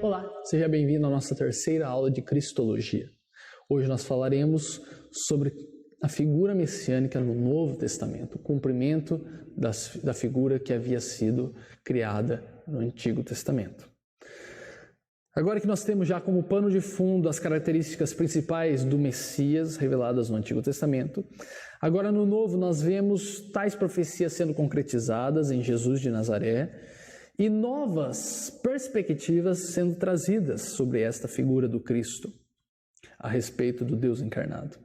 Olá, seja bem-vindo à nossa terceira aula de Cristologia. Hoje nós falaremos sobre a figura messiânica no Novo Testamento, o cumprimento da figura que havia sido criada no Antigo Testamento. Agora que nós temos já como pano de fundo as características principais do Messias reveladas no Antigo Testamento, agora no Novo nós vemos tais profecias sendo concretizadas em Jesus de Nazaré e novas perspectivas sendo trazidas sobre esta figura do Cristo, a respeito do Deus encarnado.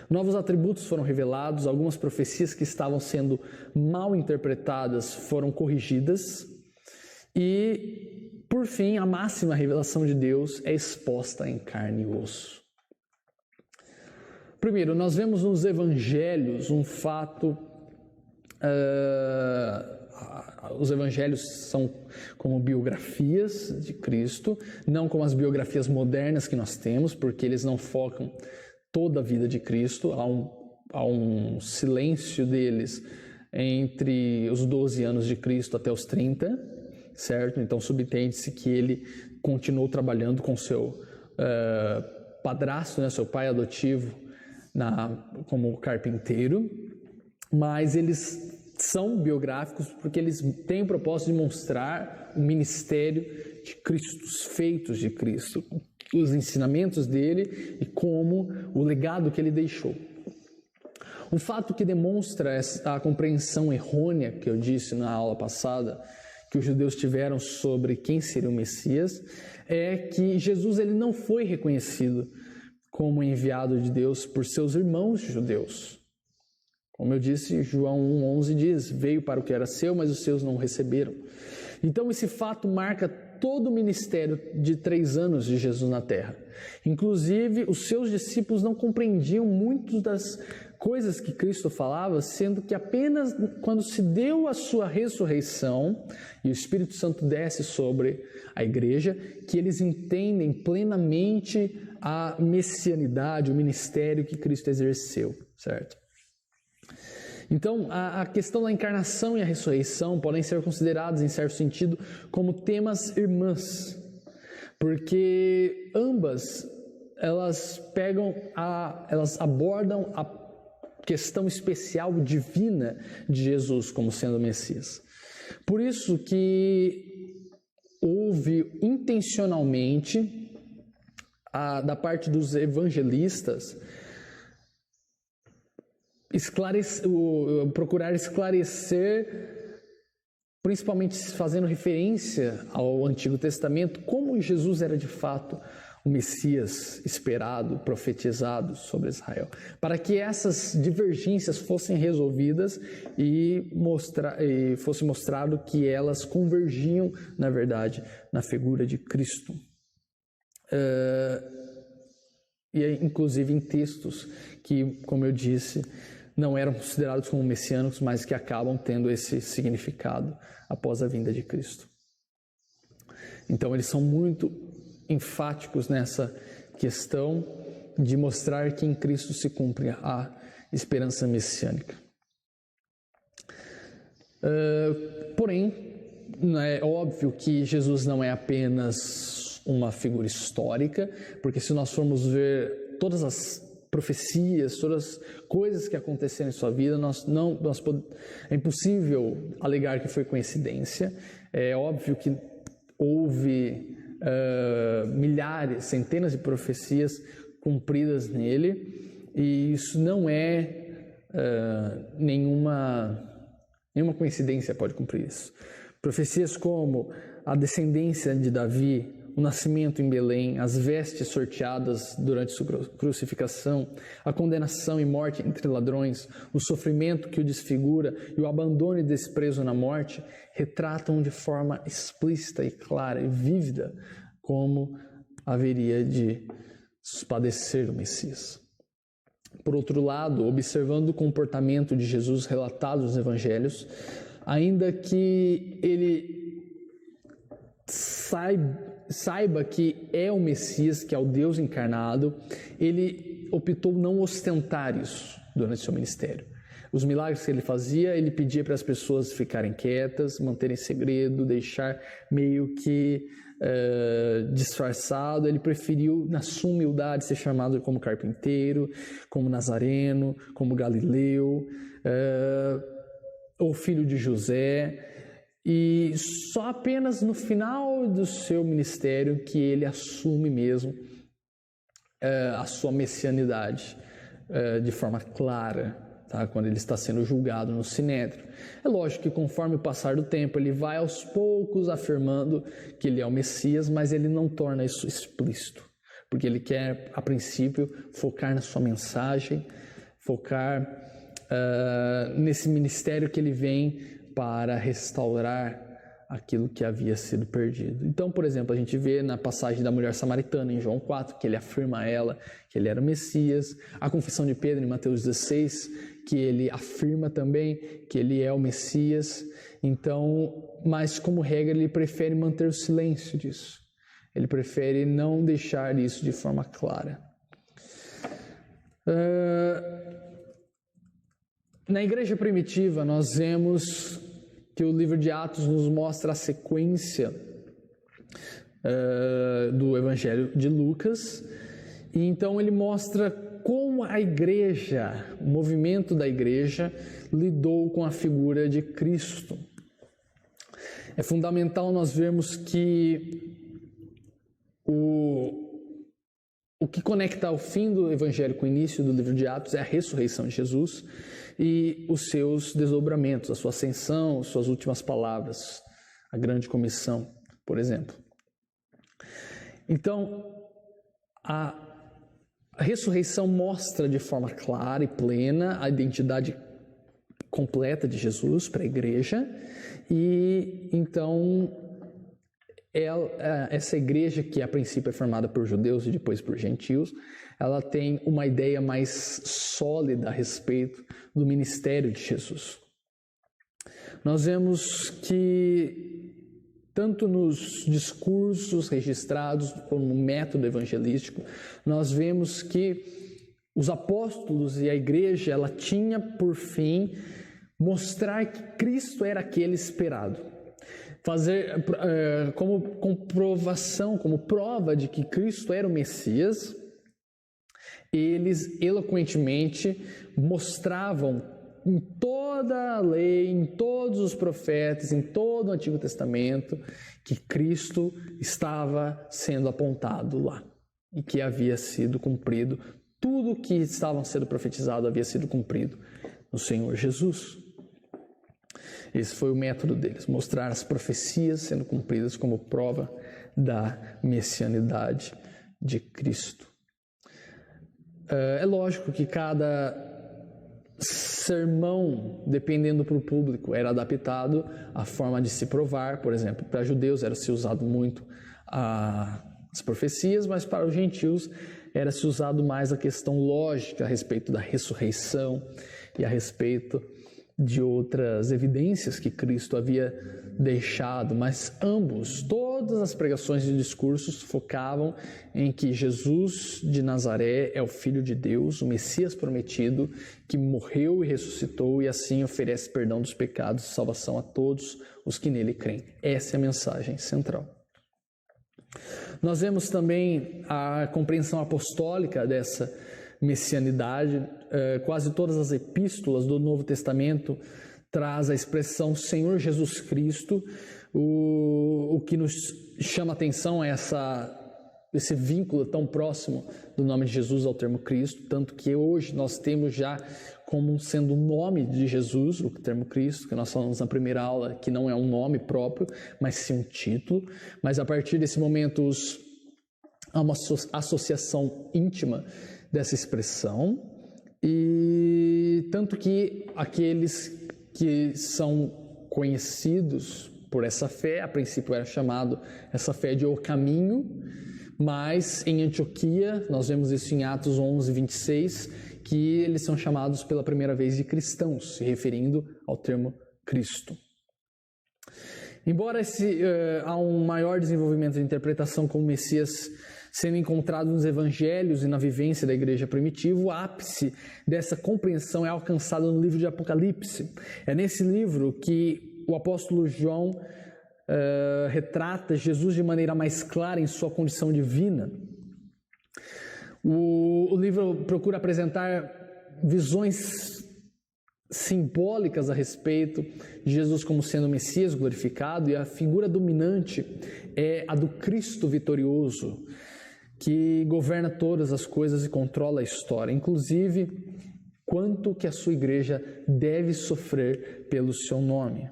Novos atributos foram revelados, algumas profecias que estavam sendo mal interpretadas foram corrigidas e, por fim, a máxima revelação de Deus é exposta em carne e osso. Primeiro, nós vemos nos evangelhos um fato... Os evangelhos são como biografias de Cristo, não como as biografias modernas que nós temos, porque eles não focam toda a vida de Cristo, há um silêncio deles entre os 12 anos de Cristo até os 30, certo? Então subentende-se que ele continuou trabalhando com seu padrasto, né, seu pai adotivo, como carpinteiro, mas eles são biográficos porque eles têm o propósito de mostrar o ministério de Cristo, os feitos de Cristo, os ensinamentos dele e como o legado que ele deixou. Um fato que demonstra a compreensão errônea que eu disse na aula passada, que os judeus tiveram sobre quem seria o Messias, é que Jesus ele não foi reconhecido como enviado de Deus por seus irmãos judeus. Como eu disse, João 1,11 diz, veio para o que era seu, mas os seus não o receberam. Então esse fato marca todo o ministério de 3 anos de Jesus na terra. Inclusive, os seus discípulos não compreendiam muitas das coisas que Cristo falava, sendo que apenas quando se deu a sua ressurreição e o Espírito Santo desce sobre a igreja, que eles entendem plenamente a messianidade, o ministério que Cristo exerceu, certo? Então, a questão da encarnação e a ressurreição podem ser considerados, em certo sentido, como temas irmãs, porque ambas elas abordam a questão especial divina de Jesus como sendo o Messias. Por isso que houve intencionalmente, da parte dos evangelistas, procurar esclarecer, principalmente fazendo referência ao Antigo Testamento, como Jesus era de fato o Messias esperado, profetizado sobre Israel, para que essas divergências fossem resolvidas e fosse mostrado que elas convergiam, na verdade, na figura de Cristo. E inclusive em textos que, como eu disse, não eram considerados como messiânicos, mas que acabam tendo esse significado após a vinda de Cristo. Então eles são muito enfáticos nessa questão de mostrar que em Cristo se cumpre a esperança messiânica. Porém, é óbvio que Jesus não é apenas uma figura histórica, porque se nós formos ver todas as profecias, todas as coisas que aconteceram em sua vida, é impossível alegar que foi coincidência. É óbvio que houve milhares, centenas de profecias cumpridas nele, e isso não é nenhuma coincidência pode cumprir isso. Profecias como a descendência de Davi, o nascimento em Belém, as vestes sorteadas durante sua crucificação, a condenação e morte entre ladrões, o sofrimento que o desfigura e o abandono e desprezo na morte, retratam de forma explícita e clara e vívida como haveria de padecer o Messias. Por outro lado, observando o comportamento de Jesus relatado nos evangelhos, ainda que ele saiba que é o Messias, que é o Deus encarnado, ele optou não ostentar isso durante seu ministério. Os milagres que ele fazia, ele pedia para as pessoas ficarem quietas, manterem segredo, deixar meio que disfarçado. Ele preferiu, na sua humildade, ser chamado como carpinteiro, como nazareno, como galileu, ou filho de José. E só apenas no final do seu ministério que ele assume mesmo a sua messianidade de forma clara, tá? Quando ele está sendo julgado no Sinédrio. É lógico que conforme o passar do tempo ele vai aos poucos afirmando que ele é o Messias, mas ele não torna isso explícito, porque ele quer, a princípio, focar na sua mensagem, focar nesse ministério que ele vem para restaurar aquilo que havia sido perdido. Então, por exemplo, a gente vê na passagem da mulher samaritana em João 4, que ele afirma a ela que ele era o Messias. A confissão de Pedro em Mateus 16, que ele afirma também que ele é o Messias. Então, mas como regra, ele prefere manter o silêncio disso. Ele prefere não deixar isso de forma clara. Na igreja primitiva, nós vemos que o livro de Atos nos mostra a sequência do Evangelho de Lucas, e então ele mostra como a igreja, o movimento da igreja, lidou com a figura de Cristo. É fundamental nós vermos que o que conecta o fim do Evangelho com o início do livro de Atos é a ressurreição de Jesus e os seus desdobramentos, a sua ascensão, suas últimas palavras, a grande comissão, por exemplo. Então, a ressurreição mostra de forma clara e plena a identidade completa de Jesus para a igreja, e então essa igreja, que a princípio é formada por judeus e depois por gentios, ela tem uma ideia mais sólida a respeito do ministério de Jesus. Nós vemos que, tanto nos discursos registrados como no método evangelístico, nós vemos que os apóstolos e a igreja, ela tinha por fim mostrar que Cristo era aquele esperado. Fazer como comprovação, como prova de que Cristo era o Messias, eles eloquentemente mostravam em toda a lei, em todos os profetas, em todo o Antigo Testamento, que Cristo estava sendo apontado lá e que havia sido cumprido. Tudo que estava sendo profetizado havia sido cumprido no Senhor Jesus. Esse foi o método deles, mostrar as profecias sendo cumpridas como prova da messianidade de Cristo. É lógico que cada sermão, dependendo para o público, era adaptado à forma de se provar. Por exemplo, para judeus era-se usado muito as profecias, mas para os gentios era-se usado mais a questão lógica a respeito da ressurreição e a respeito de outras evidências que Cristo havia deixado, mas todas as pregações e discursos focavam em que Jesus de Nazaré é o Filho de Deus, o Messias prometido, que morreu e ressuscitou e assim oferece perdão dos pecados e salvação a todos os que nele creem. Essa é a mensagem central. Nós vemos também a compreensão apostólica dessa messianidade. Quase todas as epístolas do Novo Testamento traz a expressão Senhor Jesus Cristo. O que nos chama a atenção é esse vínculo tão próximo do nome de Jesus ao termo Cristo, tanto que hoje nós temos já como sendo o nome de Jesus, o termo Cristo, que nós falamos na primeira aula, que não é um nome próprio, mas sim um título. Mas a partir desse momento há uma associação íntima dessa expressão, e tanto que aqueles que são conhecidos por essa fé, a princípio era chamado essa fé de o caminho, Mas em Antioquia, nós vemos isso em Atos 11, 26, que eles são chamados pela primeira vez de cristãos, se referindo ao termo Cristo. Embora há um maior desenvolvimento de interpretação como Messias sendo encontrado nos evangelhos e na vivência da igreja primitiva, o ápice dessa compreensão é alcançado no livro de Apocalipse. É nesse livro que o apóstolo João retrata Jesus de maneira mais clara em sua condição divina. O livro procura apresentar visões simbólicas a respeito de Jesus como sendo o Messias glorificado, e a figura dominante é a do Cristo vitorioso, que governa todas as coisas e controla a história, inclusive quanto que a sua igreja deve sofrer pelo seu nome.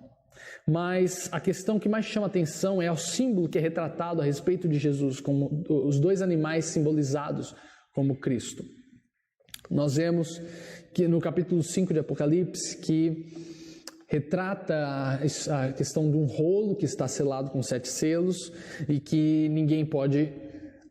Mas a questão que mais chama atenção é o símbolo que é retratado a respeito de Jesus, como os dois animais simbolizados como Cristo. Nós vemos que no capítulo 5 de Apocalipse, que retrata a questão de um rolo que está selado com 7 selos e que ninguém pode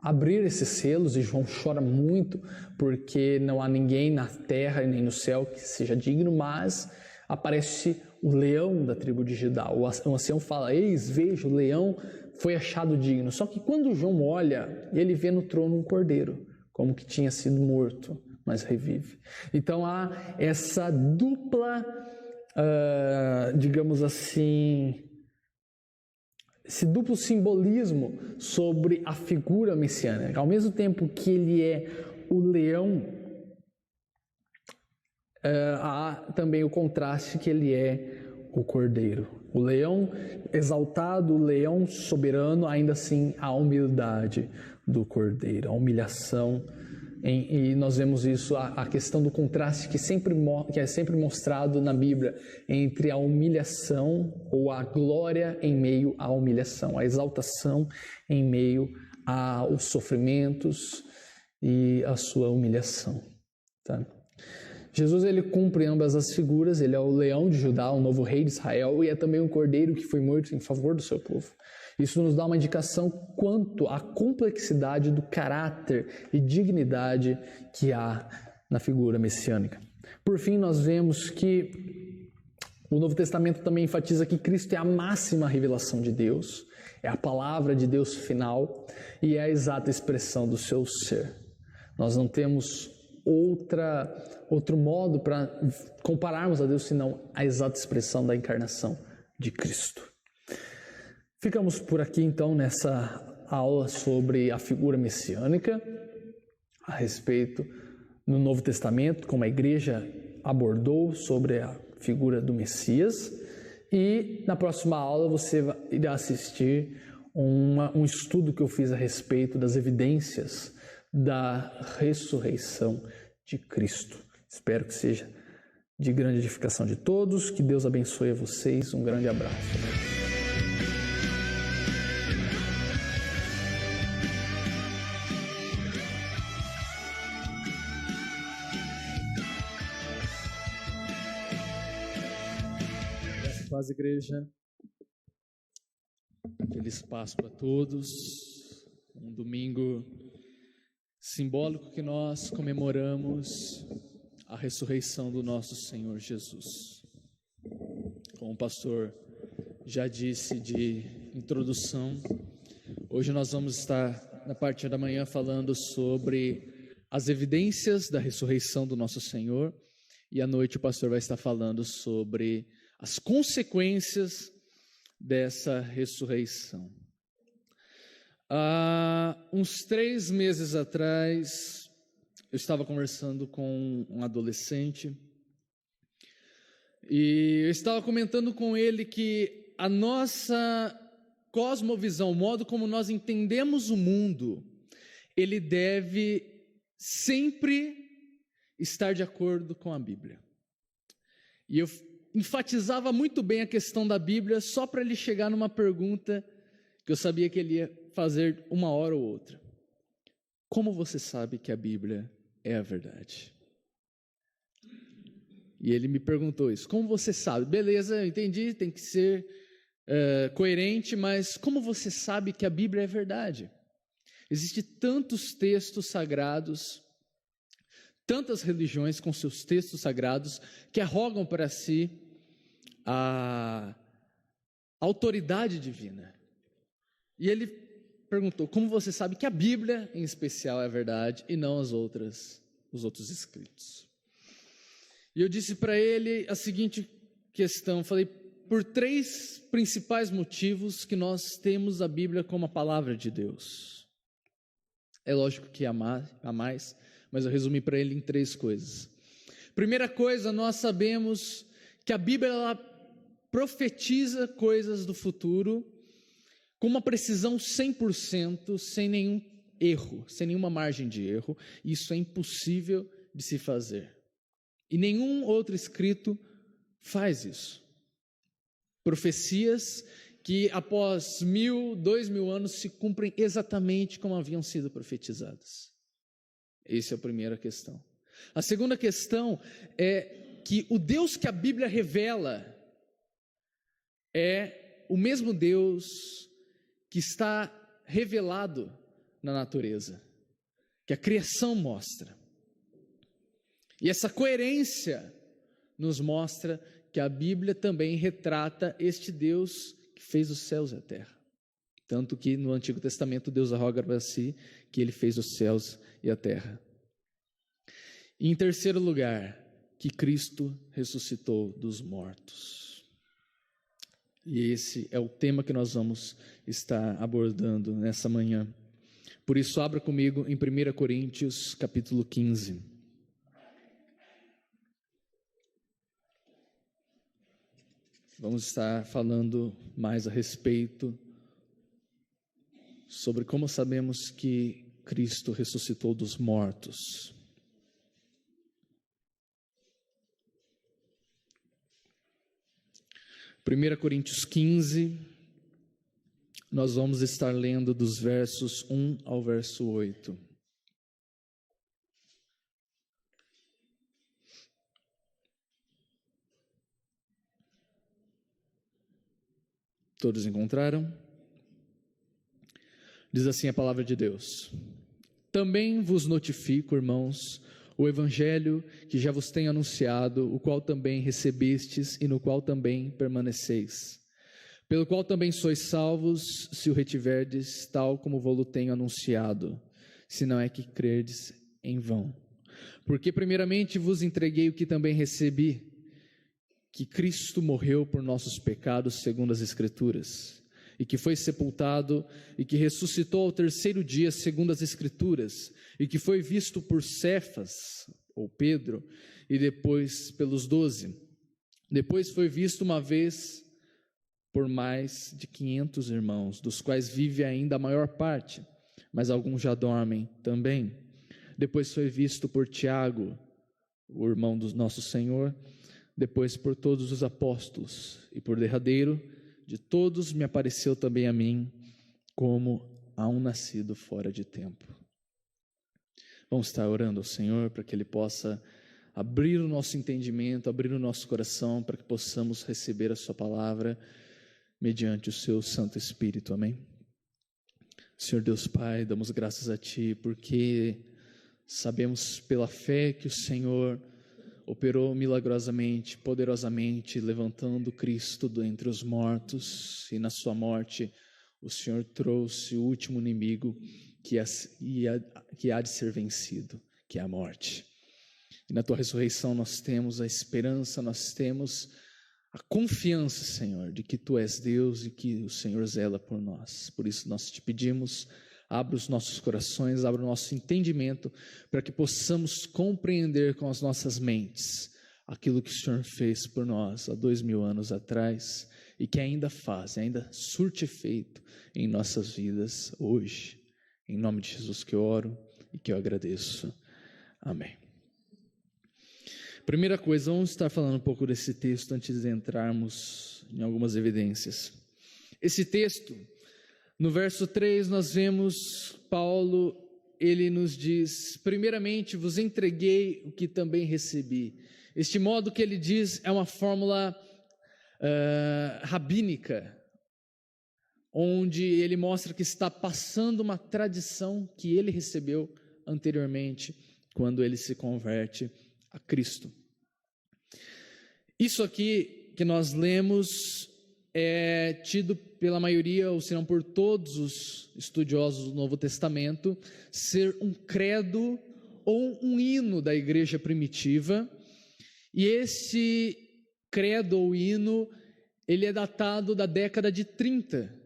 abrir esses selos, e João chora muito porque não há ninguém na terra e nem no céu que seja digno, mas aparece o leão da tribo de Judá. O ancião fala: eis, veja, o leão foi achado digno. Só que quando João olha, ele vê no trono um cordeiro, como que tinha sido morto, mas revive. Então há essa dupla, digamos assim, esse duplo simbolismo sobre a figura messiânica. Ao mesmo tempo que ele é o leão, há também o contraste que ele é o cordeiro. O leão exaltado, o leão soberano, ainda assim a humildade do cordeiro, a humilhação. E nós vemos isso, a questão do contraste que é sempre mostrado na Bíblia entre a humilhação ou a glória em meio à humilhação, a exaltação em meio aos sofrimentos e a sua humilhação. Tá? Jesus, ele cumpre ambas as figuras. Ele é o leão de Judá, o novo rei de Israel, e é também um cordeiro que foi morto em favor do seu povo. Isso nos dá uma indicação quanto à complexidade do caráter e dignidade que há na figura messiânica. Por fim, nós vemos que o Novo Testamento também enfatiza que Cristo é a máxima revelação de Deus, é a palavra de Deus final e é a exata expressão do seu ser. Nós não temos outro modo para compararmos a Deus senão a exata expressão da encarnação de Cristo. Ficamos por aqui então nessa aula sobre a figura messiânica, a respeito no Novo Testamento, como a igreja abordou sobre a figura do Messias, e na próxima aula você irá assistir um estudo que eu fiz a respeito das evidências da ressurreição de Cristo. Espero que seja de grande edificação de todos, que Deus abençoe a vocês, um grande abraço. Paz, igreja. Feliz Páscoa a todos. Um domingo simbólico que nós comemoramos a ressurreição do nosso Senhor Jesus. Como o pastor já disse de introdução, hoje nós vamos estar na parte da manhã falando sobre as evidências da ressurreição do nosso Senhor, e à noite o pastor vai estar falando sobre as consequências dessa ressurreição. Há uns 3 meses atrás, eu estava conversando com um adolescente e eu estava comentando com ele que a nossa cosmovisão, o modo como nós entendemos o mundo, ele deve sempre estar de acordo com a Bíblia. E eu enfatizava muito bem a questão da Bíblia só para ele chegar numa pergunta que eu sabia que ele ia fazer uma hora ou outra. Como você sabe que a Bíblia é a verdade? E ele me perguntou isso. Como você sabe? Beleza, eu entendi, tem que ser coerente, mas como você sabe que a Bíblia é verdade? Existem tantos textos sagrados, tantas religiões com seus textos sagrados que arrogam para si a autoridade divina. E ele perguntou: como você sabe que a Bíblia, em especial, é a verdade e não os outros escritos? E eu disse para ele a seguinte questão, falei: por 3 principais motivos que nós temos a Bíblia como a palavra de Deus. É lógico que há mais, mas eu resumi para ele em 3 coisas. Primeira coisa, nós sabemos que a Bíblia ela profetiza coisas do futuro com uma precisão 100%, sem nenhum erro, sem nenhuma margem de erro. Isso é impossível de se fazer. E nenhum outro escrito faz isso. Profecias que após 1000, 2000 anos se cumprem exatamente como haviam sido profetizadas. Essa é a primeira questão. A segunda questão é que o Deus que a Bíblia revela é o mesmo Deus que está revelado na natureza, que a criação mostra. E essa coerência nos mostra que a Bíblia também retrata este Deus que fez os céus e a terra. Tanto que no Antigo Testamento Deus arroga para si que Ele fez os céus e a terra. E em terceiro lugar, que Cristo ressuscitou dos mortos. E esse é o tema que nós vamos estar abordando nessa manhã. Por isso, abra comigo em 1 Coríntios, capítulo 15. Vamos estar falando mais a respeito sobre como sabemos que Cristo ressuscitou dos mortos. Primeira Coríntios 15, nós vamos estar lendo dos versos 1 ao verso 8. Todos encontraram? Diz assim a palavra de Deus: também vos notifico, irmãos, o evangelho que já vos tenho anunciado, o qual também recebestes e no qual também permaneceis, pelo qual também sois salvos, se o retiverdes, tal como vou-lo tenho anunciado, se não é que crerdes em vão. Porque primeiramente vos entreguei o que também recebi, que Cristo morreu por nossos pecados segundo as Escrituras, e que foi sepultado, e que ressuscitou ao terceiro dia segundo as Escrituras, e que foi visto por Cefas, ou Pedro, e depois pelos 12. Depois foi visto uma vez por mais de 500 irmãos, dos quais vive ainda a maior parte, mas alguns já dormem também. Depois foi visto por Tiago, o irmão do nosso Senhor, depois por todos os apóstolos, e por derradeiro de todos me apareceu também a mim, como a um nascido fora de tempo. Vamos estar orando ao Senhor para que Ele possa abrir o nosso entendimento, abrir o nosso coração, para que possamos receber a Sua palavra mediante o Seu Santo Espírito, amém? Senhor Deus Pai, damos graças a Ti, porque sabemos pela fé que o Senhor operou milagrosamente, poderosamente, levantando Cristo dentre os mortos, e na sua morte o Senhor trouxe o último inimigo que há de ser vencido, que é a morte. E na tua ressurreição nós temos a esperança, nós temos a confiança, Senhor, de que Tu és Deus e que o Senhor zela por nós. Por isso nós te pedimos, abra os nossos corações, abra o nosso entendimento, para que possamos compreender com as nossas mentes aquilo que o Senhor fez por nós há 2000 anos atrás e que ainda faz, ainda surte efeito em nossas vidas hoje. Em nome de Jesus que eu oro e que eu agradeço. Amém. Primeira coisa, vamos estar falando um pouco desse texto antes de entrarmos em algumas evidências. Esse texto, no verso 3, nós vemos Paulo, ele nos diz: primeiramente vos entreguei o que também recebi. Este modo que ele diz é uma fórmula rabínica, onde ele mostra que está passando uma tradição que ele recebeu anteriormente, quando ele se converte a Cristo. Isso aqui que nós lemos é tido pela maioria, ou se não por todos os estudiosos do Novo Testamento, ser um credo ou um hino da igreja primitiva. E esse credo ou hino, ele é datado da década de 30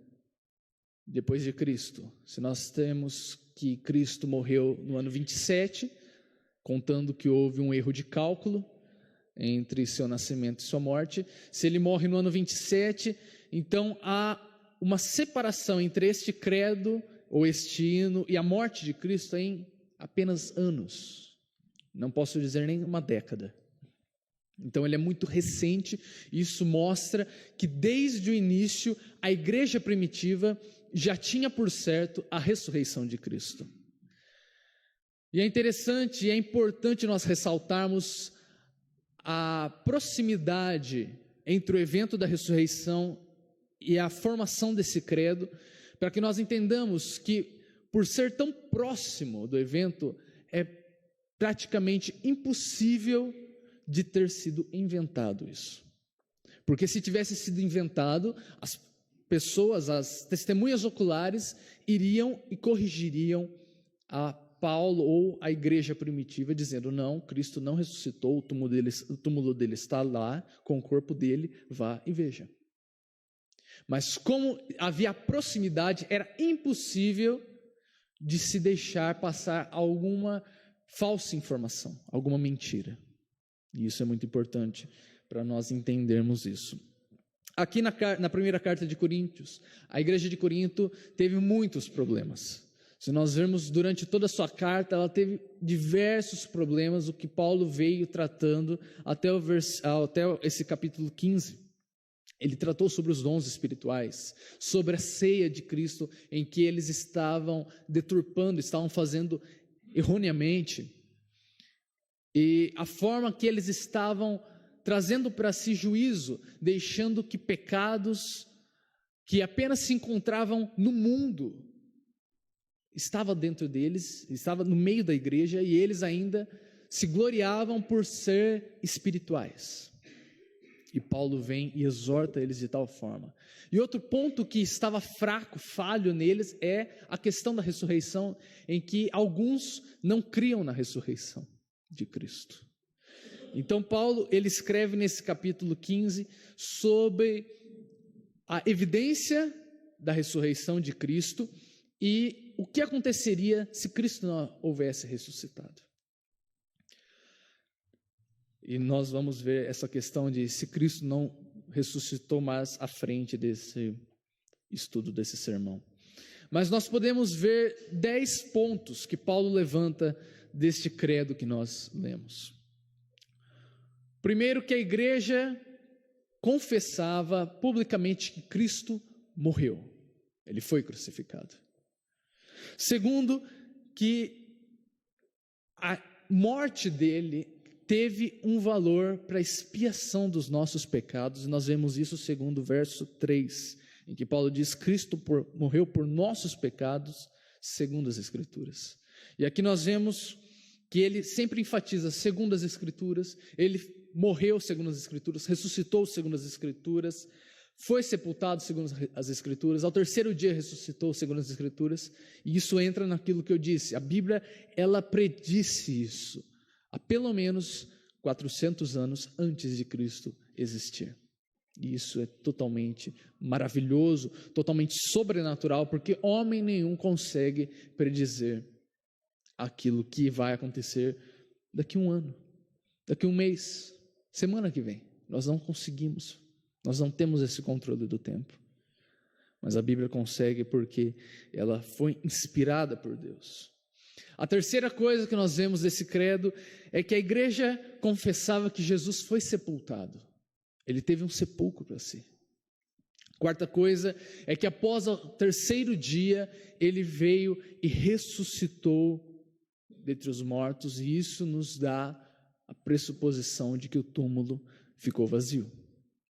depois de Cristo. Se nós temos que Cristo morreu no ano 27, contando que houve um erro de cálculo entre seu nascimento e sua morte, se ele morre no ano 27, então há uma separação entre este credo ou este hino e a morte de Cristo em apenas anos. Não posso dizer nem uma década. Então ele é muito recente, e isso mostra que desde o início a igreja primitiva já tinha por certo a ressurreição de Cristo. E é interessante e é importante nós ressaltarmos a proximidade entre o evento da ressurreição e a formação desse credo, para que nós entendamos que, por ser tão próximo do evento, é praticamente impossível de ter sido inventado isso. Porque se tivesse sido inventado, as pessoas, as testemunhas oculares, iriam e corrigiriam a Paulo ou a igreja primitiva, dizendo: não, Cristo não ressuscitou, o túmulo dele está lá, com o corpo dele, vá e veja. Mas como havia proximidade, era impossível de se deixar passar alguma falsa informação, alguma mentira. E isso é muito importante para nós entendermos isso. Aqui na primeira carta de Coríntios, a igreja de Corinto teve muitos problemas. Se nós vermos durante toda a sua carta, ela teve diversos problemas, o que Paulo veio tratando até esse capítulo 15. Ele tratou sobre os dons espirituais, sobre a ceia de Cristo, em que eles estavam deturpando, estavam fazendo erroneamente, e a forma que eles estavam trazendo para si juízo, deixando que pecados que apenas se encontravam no mundo, estava dentro deles, estava no meio da igreja, e eles ainda se gloriavam por ser espirituais. E Paulo vem e exorta eles de tal forma. E outro ponto que estava fraco, falho neles, é a questão da ressurreição, em que alguns não criam na ressurreição de Cristo. Então Paulo, ele escreve nesse capítulo 15 sobre a evidência da ressurreição de Cristo e o que aconteceria se Cristo não houvesse ressuscitado. E nós vamos ver essa questão de se Cristo não ressuscitou mais à frente desse estudo, desse sermão. Mas nós podemos ver 10 pontos que Paulo levanta deste credo que nós lemos. Primeiro, que a igreja confessava publicamente que Cristo morreu. Ele foi crucificado. Segundo, que a morte dele teve um valor para a expiação dos nossos pecados, e nós vemos isso segundo o verso 3, em que Paulo diz: Cristo morreu por nossos pecados, segundo as Escrituras. E aqui nós vemos que ele sempre enfatiza segundo as Escrituras, ele morreu segundo as Escrituras, ressuscitou segundo as Escrituras, foi sepultado segundo as Escrituras, ao terceiro dia ressuscitou segundo as Escrituras, e isso entra naquilo que eu disse, a Bíblia, ela predisse isso, há pelo menos 400 anos antes de Cristo existir. E isso é totalmente maravilhoso, totalmente sobrenatural, porque homem nenhum consegue predizer aquilo que vai acontecer daqui a um ano, daqui a um mês, semana que vem. Nós não conseguimos, nós não temos esse controle do tempo. Mas a Bíblia consegue porque ela foi inspirada por Deus. A terceira coisa que nós vemos desse credo é que a igreja confessava que Jesus foi sepultado. Ele teve um sepulcro para si. Quarta coisa é que após o terceiro dia, ele veio e ressuscitou dentre os mortos, e isso nos dá a pressuposição de que o túmulo ficou vazio.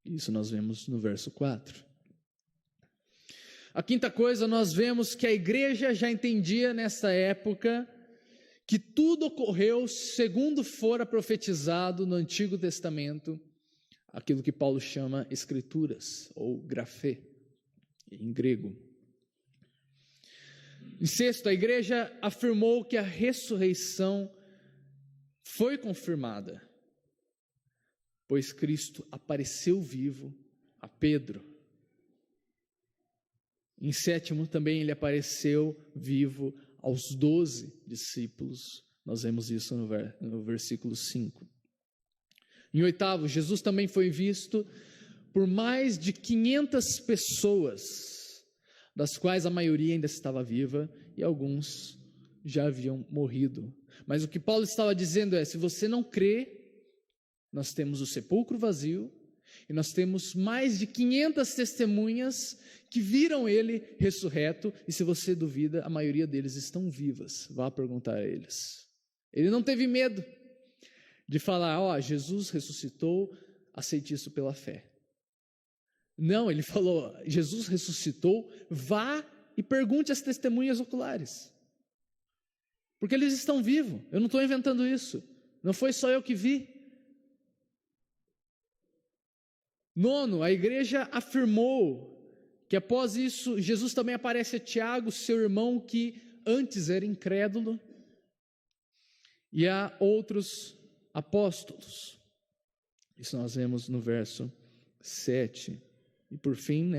Isso nós vemos no verso 4. A quinta coisa, nós vemos que a igreja já entendia nessa época que tudo ocorreu segundo fora profetizado no Antigo Testamento, aquilo que Paulo chama escrituras, ou grafê, em grego. Em sexto, a igreja afirmou que a ressurreição foi confirmada, pois Cristo apareceu vivo a Pedro. Em sétimo, também ele apareceu vivo aos 12 discípulos. Nós vemos isso no versículo 5. Em oitavo, Jesus também foi visto por mais de 500 pessoas, das quais a maioria ainda estava viva e alguns já haviam morrido. Mas o que Paulo estava dizendo é: se você não crê, nós temos o sepulcro vazio e nós temos mais de 500 testemunhas que viram ele ressurreto, e se você duvida, a maioria deles estão vivas. Vá perguntar a eles. Ele não teve medo de falar: Jesus ressuscitou, aceite isso pela fé. Não, ele falou: Jesus ressuscitou, vá e pergunte às testemunhas oculares. Porque eles estão vivos, eu não estou inventando isso, não foi só eu que vi. Nono, a igreja afirmou que após isso, Jesus também aparece a Tiago, seu irmão, que antes era incrédulo, e a outros apóstolos. Isso nós vemos no verso 7. E por fim,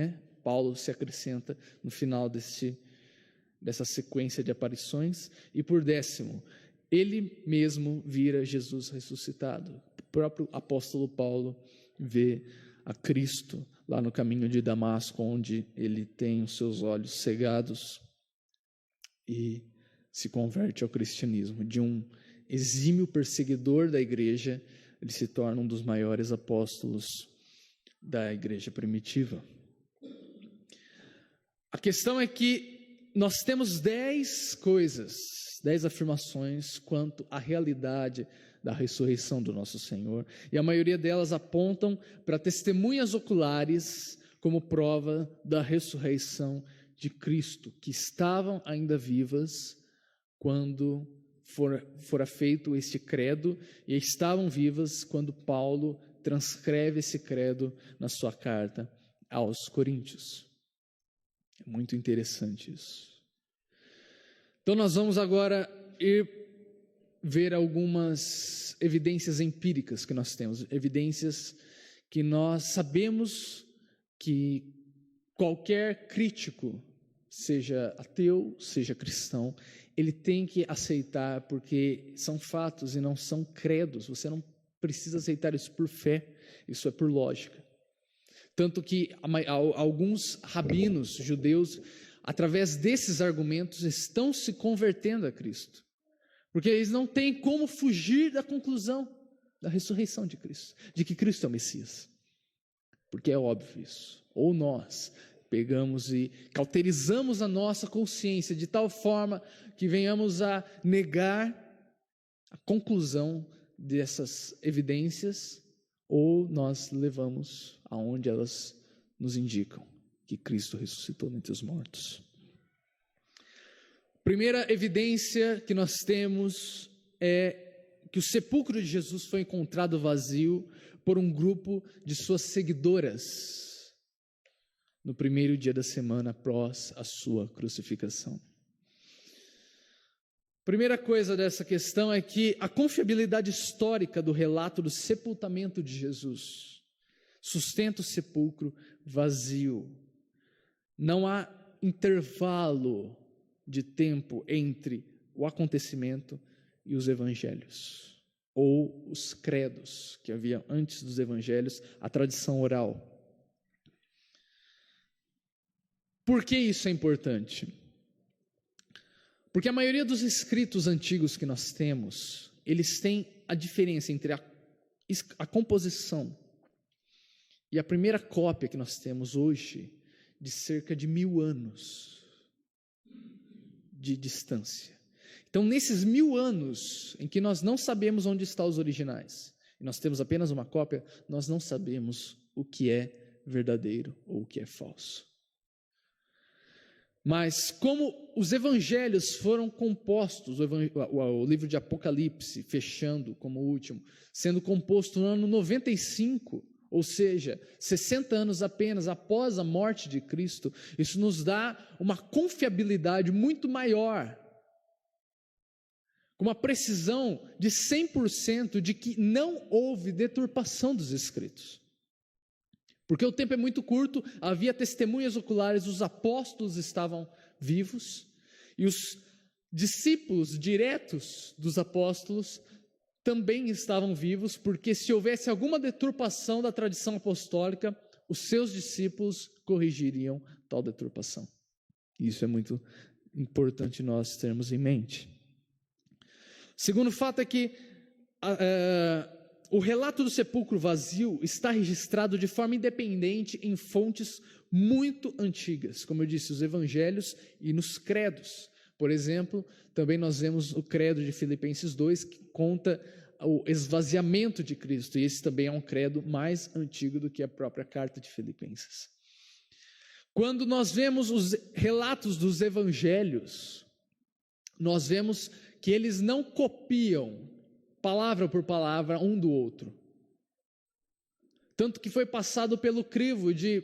Paulo se acrescenta no final dessa sequência de aparições. E por décimo, ele mesmo vira Jesus ressuscitado. O próprio apóstolo Paulo vê a Cristo lá no caminho de Damasco, onde ele tem os seus olhos cegados e se converte ao cristianismo. De um exímio perseguidor da igreja, ele se torna um dos maiores apóstolos da igreja primitiva. A questão é que nós temos 10 afirmações quanto à realidade da ressurreição do nosso Senhor, e a maioria delas apontam para testemunhas oculares como prova da ressurreição de Cristo, que estavam ainda vivas quando fora feito este credo, e estavam vivas quando Paulo transcreve esse credo na sua carta aos Coríntios. É muito interessante isso. Então nós vamos agora ver algumas evidências empíricas que nós temos, evidências que nós sabemos que qualquer crítico, seja ateu, seja cristão, ele tem que aceitar, porque são fatos e não são credos. Você não precisa aceitar isso por fé, isso é por lógica. Tanto que alguns rabinos judeus, através desses argumentos, estão se convertendo a Cristo. Porque eles não têm como fugir da conclusão da ressurreição de Cristo, de que Cristo é o Messias. Porque é óbvio isso. Ou nós pegamos e cauterizamos a nossa consciência de tal forma que venhamos a negar a conclusão dessas evidências, ou nós levamos aonde elas nos indicam que Cristo ressuscitou dentre os mortos. Primeira evidência que nós temos é que o sepulcro de Jesus foi encontrado vazio por um grupo de suas seguidoras no primeiro dia da semana após a sua crucificação. Primeira coisa dessa questão é que a confiabilidade histórica do relato do sepultamento de Jesus sustenta o sepulcro vazio. Não há intervalo de tempo entre o acontecimento e os evangelhos, ou os credos que havia antes dos evangelhos, a tradição oral. Por que isso é importante? Porque a maioria dos escritos antigos que nós temos, eles têm a diferença entre a composição e a primeira cópia que nós temos hoje, de cerca de 1000 anos de distância. Então, nesses 1000 anos em que nós não sabemos onde estão os originais, e nós temos apenas uma cópia, nós não sabemos o que é verdadeiro ou o que é falso. Mas como os evangelhos foram compostos, o livro de Apocalipse, fechando como último, sendo composto no ano 95, ou seja, 60 anos apenas após a morte de Cristo, isso nos dá uma confiabilidade muito maior, com uma precisão de 100% de que não houve deturpação dos escritos. Porque o tempo é muito curto, havia testemunhas oculares, os apóstolos estavam vivos, e os discípulos diretos dos apóstolos também estavam vivos, porque se houvesse alguma deturpação da tradição apostólica, os seus discípulos corrigiriam tal deturpação. Isso é muito importante nós termos em mente. O segundo fato é que o relato do sepulcro vazio está registrado de forma independente em fontes muito antigas, como eu disse, os evangelhos e nos credos. Por exemplo, também nós vemos o credo de Filipenses 2, que conta o esvaziamento de Cristo, e esse também é um credo mais antigo do que a própria carta de Filipenses. Quando nós vemos os relatos dos evangelhos, nós vemos que eles não copiam palavra por palavra um do outro. Tanto que foi passado pelo crivo de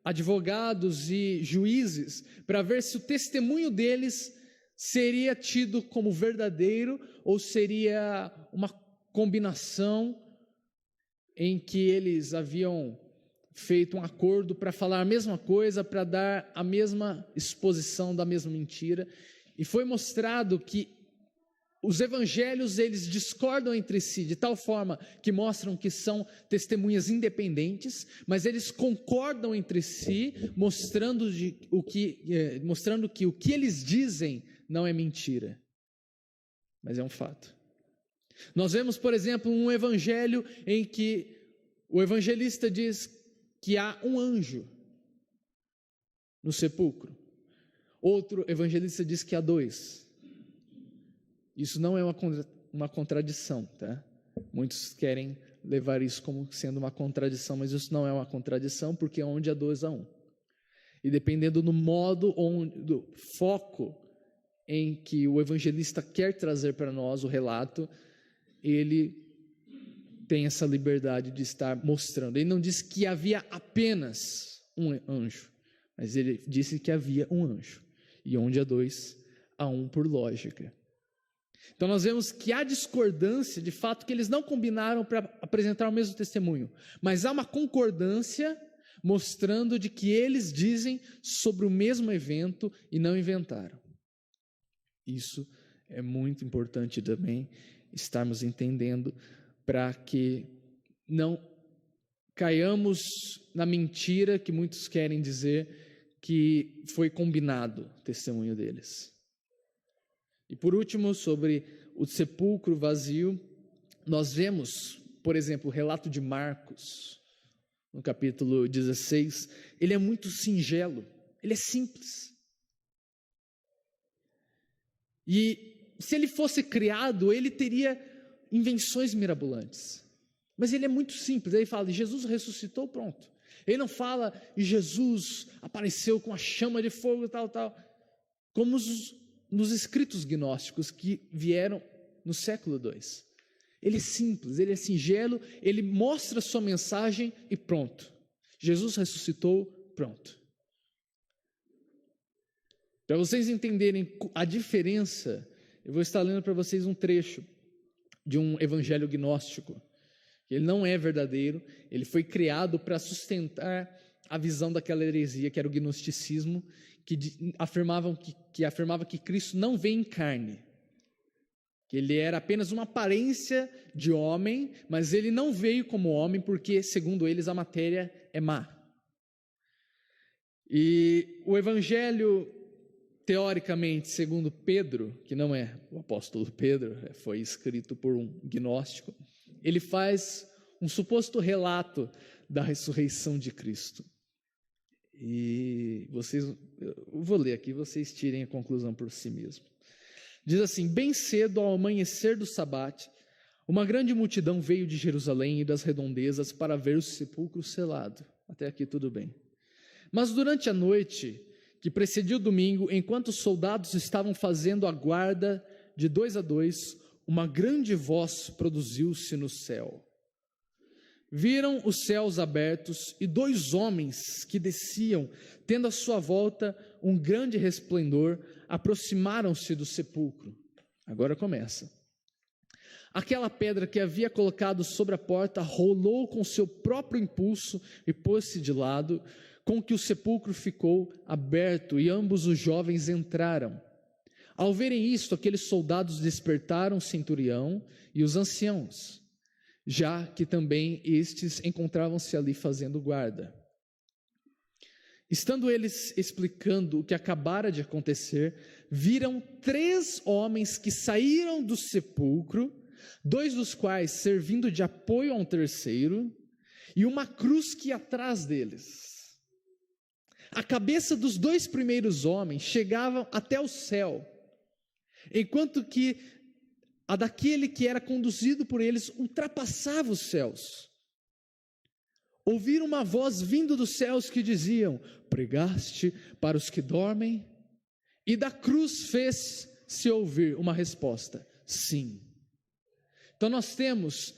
advogados e juízes para ver se o testemunho deles seria tido como verdadeiro ou seria uma combinação em que eles haviam feito um acordo para falar a mesma coisa, para dar a mesma exposição da mesma mentira. E foi mostrado que os evangelhos, eles discordam entre si de tal forma que mostram que são testemunhas independentes, mas eles concordam entre si, mostrando que o que eles dizem não é mentira, mas é um fato. Nós vemos, por exemplo, um evangelho em que o evangelista diz que há um anjo no sepulcro. Outro evangelista diz que há 2. Isso não é uma contradição, tá? Muitos querem levar isso como sendo uma contradição, mas isso não é uma contradição, porque onde há 2 há 1. E dependendo do modo, do foco em que o evangelista quer trazer para nós o relato, ele tem essa liberdade de estar mostrando. Ele não disse que havia apenas um anjo, mas ele disse que havia um anjo. E onde há 2, há 1 por lógica. Então nós vemos que há discordância, de fato, que eles não combinaram para apresentar o mesmo testemunho, mas há uma concordância mostrando de que eles dizem sobre o mesmo evento e não inventaram. Isso é muito importante também estarmos entendendo, para que não caiamos na mentira que muitos querem dizer que foi combinado o testemunho deles. E por último, sobre o sepulcro vazio, nós vemos, por exemplo, o relato de Marcos, no capítulo 16, ele é muito singelo, ele é simples. E se ele fosse criado, ele teria invenções mirabolantes. Mas ele é muito simples, ele fala, Jesus ressuscitou, pronto. Ele não fala, e Jesus apareceu com a chama de fogo e tal, como nos escritos gnósticos que vieram no século II. Ele é simples, ele é singelo, ele mostra a sua mensagem e pronto. Jesus ressuscitou, pronto. Para vocês entenderem a diferença, eu vou estar lendo para vocês um trecho de um evangelho gnóstico. Ele não é verdadeiro, ele foi criado para sustentar a visão daquela heresia que era o gnosticismo, que afirmava que Cristo não veio em carne, que ele era apenas uma aparência de homem, mas ele não veio como homem porque, segundo eles, a matéria é má. E o evangelho, teoricamente, segundo Pedro, que não é o apóstolo Pedro, foi escrito por um gnóstico, ele faz um suposto relato da ressurreição de Cristo. E eu vou ler aqui, vocês tirem a conclusão por si mesmos. Diz assim: bem cedo, ao amanhecer do sabate, uma grande multidão veio de Jerusalém e das redondezas para ver o sepulcro selado. Até aqui tudo bem. Mas durante a noite, que precedia o domingo, enquanto os soldados estavam fazendo a guarda de 2 a 2, uma grande voz produziu-se no céu. Viram os céus abertos e 2 homens que desciam, tendo à sua volta um grande resplendor, aproximaram-se do sepulcro. Agora começa. Aquela pedra que havia colocado sobre a porta rolou com seu próprio impulso e pôs-se de lado, com que o sepulcro ficou aberto e ambos os jovens entraram. Ao verem isto, aqueles soldados despertaram o centurião e os anciãos, já que também estes encontravam-se ali fazendo guarda. Estando eles explicando o que acabara de acontecer, viram 3 homens que saíram do sepulcro, 2 dos quais servindo de apoio a um terceiro, e uma cruz que ia atrás deles. A cabeça dos 2 primeiros homens chegava até o céu, enquanto que a daquele que era conduzido por eles ultrapassava os céus. Ouviram uma voz vindo dos céus que diziam: pregaste para os que dormem? E da cruz fez-se ouvir uma resposta: sim. Então nós temos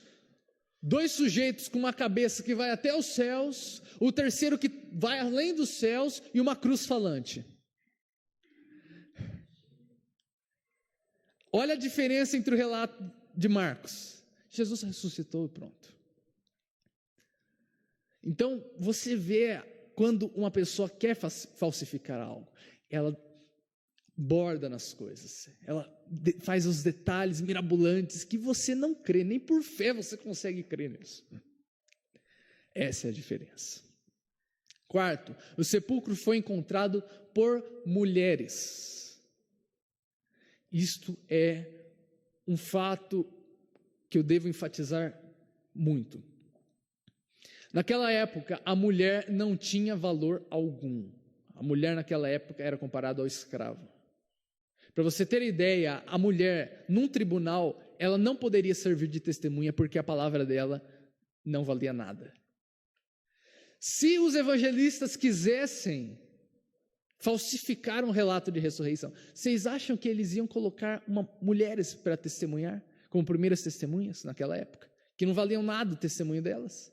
2 sujeitos com uma cabeça que vai até os céus, o terceiro que vai além dos céus e uma cruz falante. Olha a diferença entre o relato de Marcos. Jesus ressuscitou e pronto. Então você vê quando uma pessoa quer falsificar algo, ela borda nas coisas, ela faz os detalhes mirabolantes que você não crê, nem por fé você consegue crer nisso. Essa é a diferença. 4, o sepulcro foi encontrado por mulheres. Isto é um fato que eu devo enfatizar muito. Naquela época, a mulher não tinha valor algum. A mulher naquela época era comparada ao escravo. Para você ter ideia, a mulher, num tribunal, ela não poderia servir de testemunha porque a palavra dela não valia nada. Se os evangelistas quisessem falsificar um relato de ressurreição, vocês acham que eles iam colocar mulheres para testemunhar, como primeiras testemunhas naquela época, que não valiam nada o testemunho delas?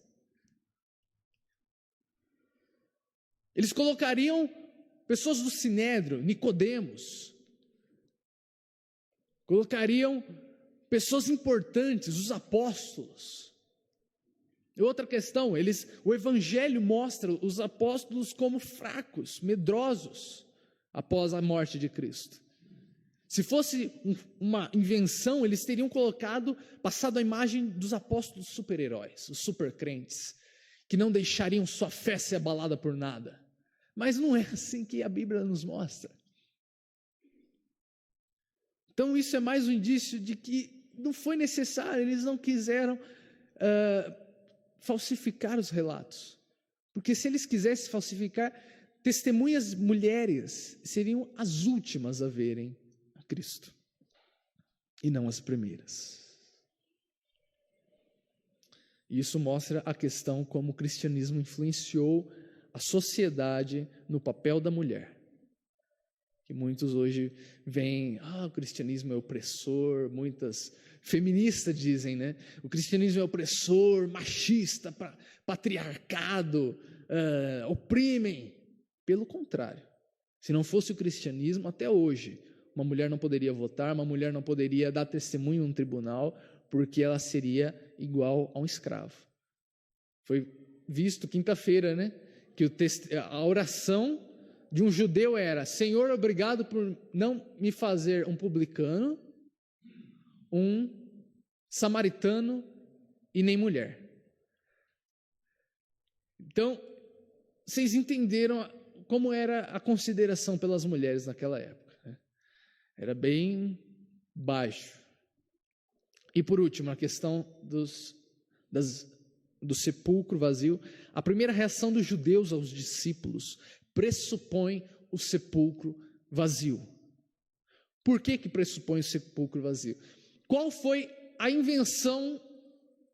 Eles colocariam pessoas do Sinédrio, Nicodemos, colocariam pessoas importantes, os apóstolos. E outra questão, o evangelho mostra os apóstolos como fracos, medrosos, após a morte de Cristo. Se fosse uma invenção, eles teriam passado a imagem dos apóstolos super-heróis, os super-crentes, que não deixariam sua fé ser abalada por nada. Mas não é assim que a Bíblia nos mostra. Então isso é mais um indício de que não foi necessário, eles não quiseram falsificar os relatos. Porque se eles quisessem falsificar, testemunhas mulheres seriam as últimas a verem a Cristo, e não as primeiras. Isso mostra a questão como o cristianismo influenciou a sociedade no papel da mulher. Que muitos hoje veem, o cristianismo é opressor, muitas feministas dizem, né? O cristianismo é opressor, machista, patriarcado, oprimem. Pelo contrário, se não fosse o cristianismo, até hoje, uma mulher não poderia votar, uma mulher não poderia dar testemunho num tribunal, porque ela seria igual a um escravo. Foi visto quinta-feira, né? Que a oração de um judeu era: Senhor, obrigado por não me fazer um publicano, um samaritano e nem mulher. Então, vocês entenderam como era a consideração pelas mulheres naquela época, né? Era bem baixo. E por último, a questão do sepulcro vazio. A primeira reação dos judeus aos discípulos pressupõe o sepulcro vazio. Por que pressupõe o sepulcro vazio? Qual foi a invenção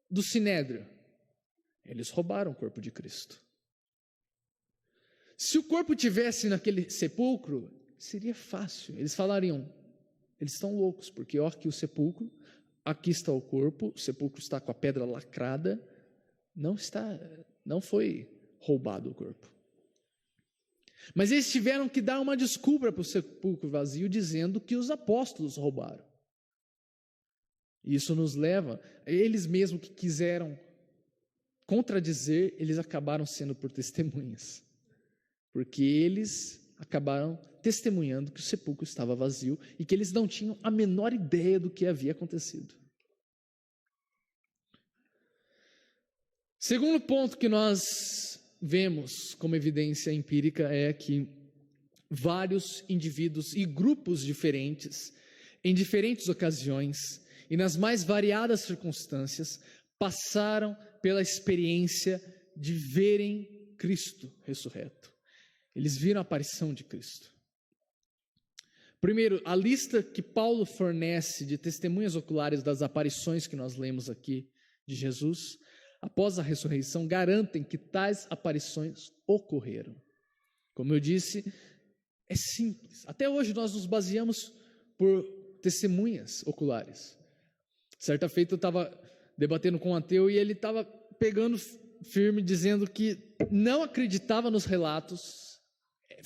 do Sinédrio? Eles roubaram o corpo de Cristo. Se o corpo tivesse naquele sepulcro, seria fácil. Eles falariam, eles estão loucos, porque ó, aqui o sepulcro, aqui está o corpo, o sepulcro está com a pedra lacrada, não foi roubado o corpo. Mas eles tiveram que dar uma desculpa para o sepulcro vazio, dizendo que os apóstolos roubaram. Isso nos leva, eles mesmos que quiseram contradizer, eles acabaram sendo por testemunhas. Porque eles acabaram testemunhando que o sepulcro estava vazio e que eles não tinham a menor ideia do que havia acontecido. Segundo ponto que nós vemos como evidência empírica é que vários indivíduos e grupos diferentes, em diferentes ocasiões e nas mais variadas circunstâncias, passaram pela experiência de verem Cristo ressurreto. Eles viram a aparição de Cristo. Primeiro, a lista que Paulo fornece de testemunhas oculares das aparições que nós lemos aqui de Jesus, após a ressurreição, garantem que tais aparições ocorreram. Como eu disse, é simples. Até hoje nós nos baseamos por testemunhas oculares. Certa feita eu estava debatendo com um ateu e ele estava pegando firme, dizendo que não acreditava nos relatos,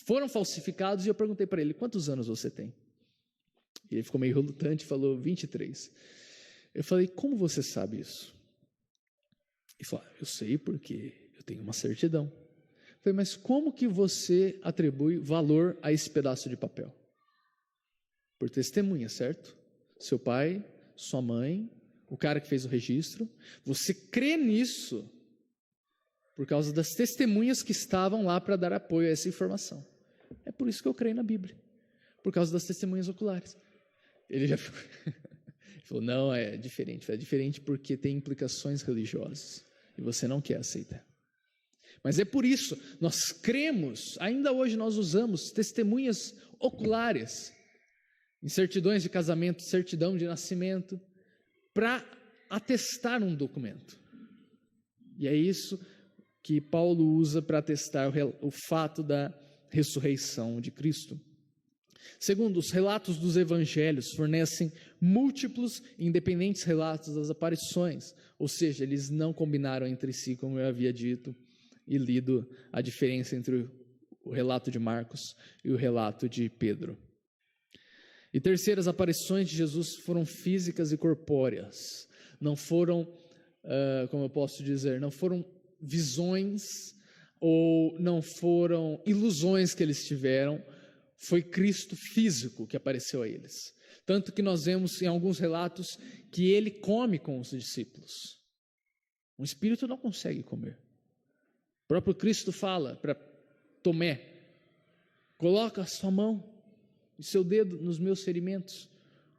foram falsificados, e eu perguntei para ele, quantos anos você tem? E ele ficou meio relutante e falou, 23. Eu falei, como você sabe isso? Ele falou, eu sei porque eu tenho uma certidão. Eu falei, mas como que você atribui valor a esse pedaço de papel? Por testemunha, certo? Seu pai, sua mãe, o cara que fez o registro, você crê nisso por causa das testemunhas que estavam lá para dar apoio a essa informação. É por isso que eu creio na Bíblia, por causa das testemunhas oculares. Ele já falou, não, é diferente porque tem implicações religiosas e você não quer aceitar. Mas é por isso, nós cremos, ainda hoje nós usamos testemunhas oculares, em certidões de casamento, certidão de nascimento, para atestar um documento. E é isso que Paulo usa para atestar o fato da ressurreição de Cristo. Segundo, os relatos dos evangelhos fornecem múltiplos e independentes relatos das aparições, ou seja, eles não combinaram entre si, como eu havia dito e lido a diferença entre o relato de Marcos e o relato de Pedro. E terceiro, as aparições de Jesus foram físicas e corpóreas, não foram, como eu posso dizer, não foram visões ou não foram ilusões que eles tiveram, foi Cristo físico que apareceu a eles. Tanto que nós vemos em alguns relatos que ele come com os discípulos. Um espírito não consegue comer. O próprio Cristo fala para Tomé, coloca a sua mão e seu dedo nos meus ferimentos,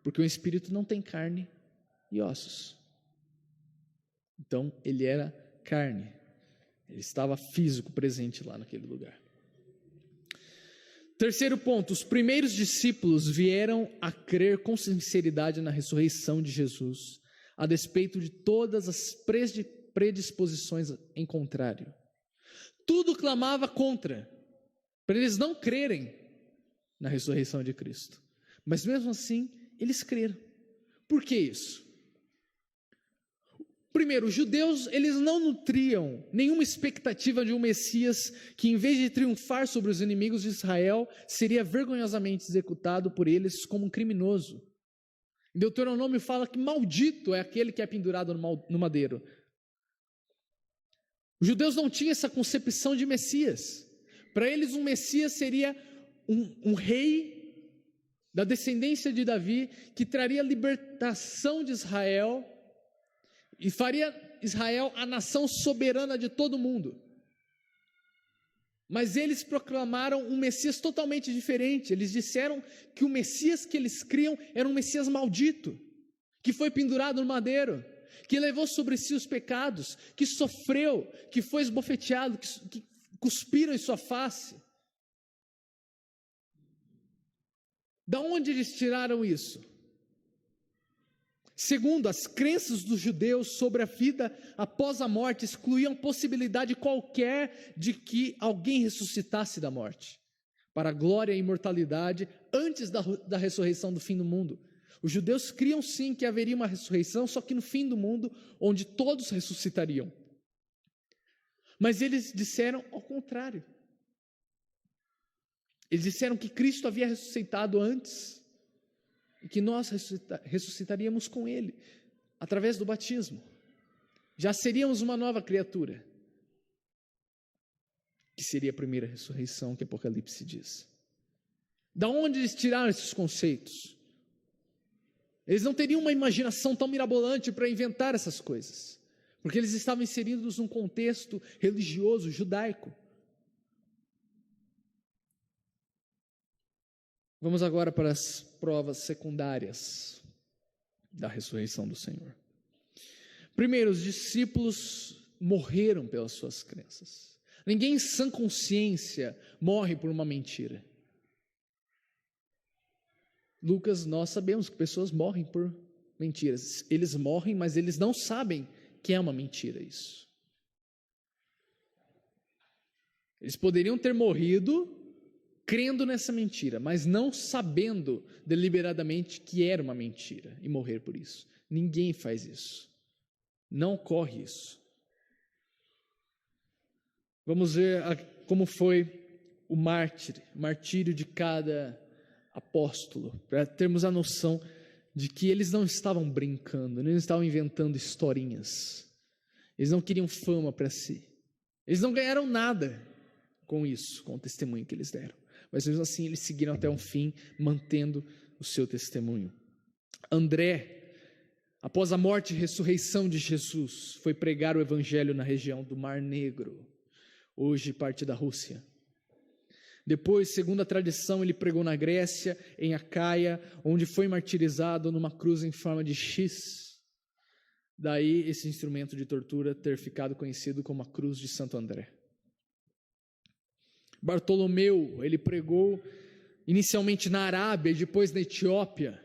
porque o espírito não tem carne e ossos. Então, ele era carne. Ele estava físico presente lá naquele lugar. Terceiro ponto, os primeiros discípulos vieram a crer com sinceridade na ressurreição de Jesus, a despeito de todas as predisposições em contrário. Tudo clamava contra, para eles não crerem na ressurreição de Cristo. Mas mesmo assim, eles creram. Por que isso? Primeiro, os judeus, eles não nutriam nenhuma expectativa de um Messias que, em vez de triunfar sobre os inimigos de Israel, seria vergonhosamente executado por eles como um criminoso. Em Deuteronômio fala que maldito é aquele que é pendurado no madeiro. Os judeus não tinham essa concepção de Messias. Para eles, um Messias seria um rei da descendência de Davi que traria libertação de Israel e faria Israel a nação soberana de todo mundo. Mas eles proclamaram um Messias totalmente diferente. Eles disseram que o Messias que eles criam era um Messias maldito, que foi pendurado no madeiro, que levou sobre si os pecados, que sofreu, que foi esbofeteado, que cuspiram em sua face. Da onde eles tiraram isso? Segundo, as crenças dos judeus sobre a vida após a morte excluíam possibilidade qualquer de que alguém ressuscitasse da morte, para a glória e imortalidade antes da ressurreição do fim do mundo. Os judeus criam sim que haveria uma ressurreição, só que no fim do mundo, onde todos ressuscitariam. Mas eles disseram ao contrário. Eles disseram que Cristo havia ressuscitado antes e que nós ressuscitaríamos com Ele, através do batismo. Já seríamos uma nova criatura, que seria a primeira ressurreição que Apocalipse diz. Da onde eles tiraram esses conceitos? Eles não teriam uma imaginação tão mirabolante para inventar essas coisas, porque eles estavam inseridos num contexto religioso, judaico. Vamos agora para as provas secundárias da ressurreição do Senhor. Primeiro, os discípulos morreram pelas suas crenças. Ninguém em sã consciência morre por uma mentira. Lucas, nós sabemos que pessoas morrem por mentiras. Eles morrem, mas eles não sabem que é uma mentira isso. Eles poderiam ter morrido crendo nessa mentira, mas não sabendo deliberadamente que era uma mentira e morrer por isso. Ninguém faz isso. Não ocorre isso. Vamos ver como foi o martírio de cada apóstolo, para termos a noção de que eles não estavam brincando, eles não estavam inventando historinhas, eles não queriam fama para si, eles não ganharam nada com isso, com o testemunho que eles deram, mas mesmo assim eles seguiram até o fim, mantendo o seu testemunho. André, após a morte e ressurreição de Jesus, foi pregar o evangelho na região do Mar Negro, hoje parte da Rússia. Depois, segundo a tradição, ele pregou na Grécia, em Acaia, onde foi martirizado numa cruz em forma de X. Daí esse instrumento de tortura ter ficado conhecido como a cruz de Santo André. Bartolomeu, ele pregou inicialmente na Arábia e depois na Etiópia,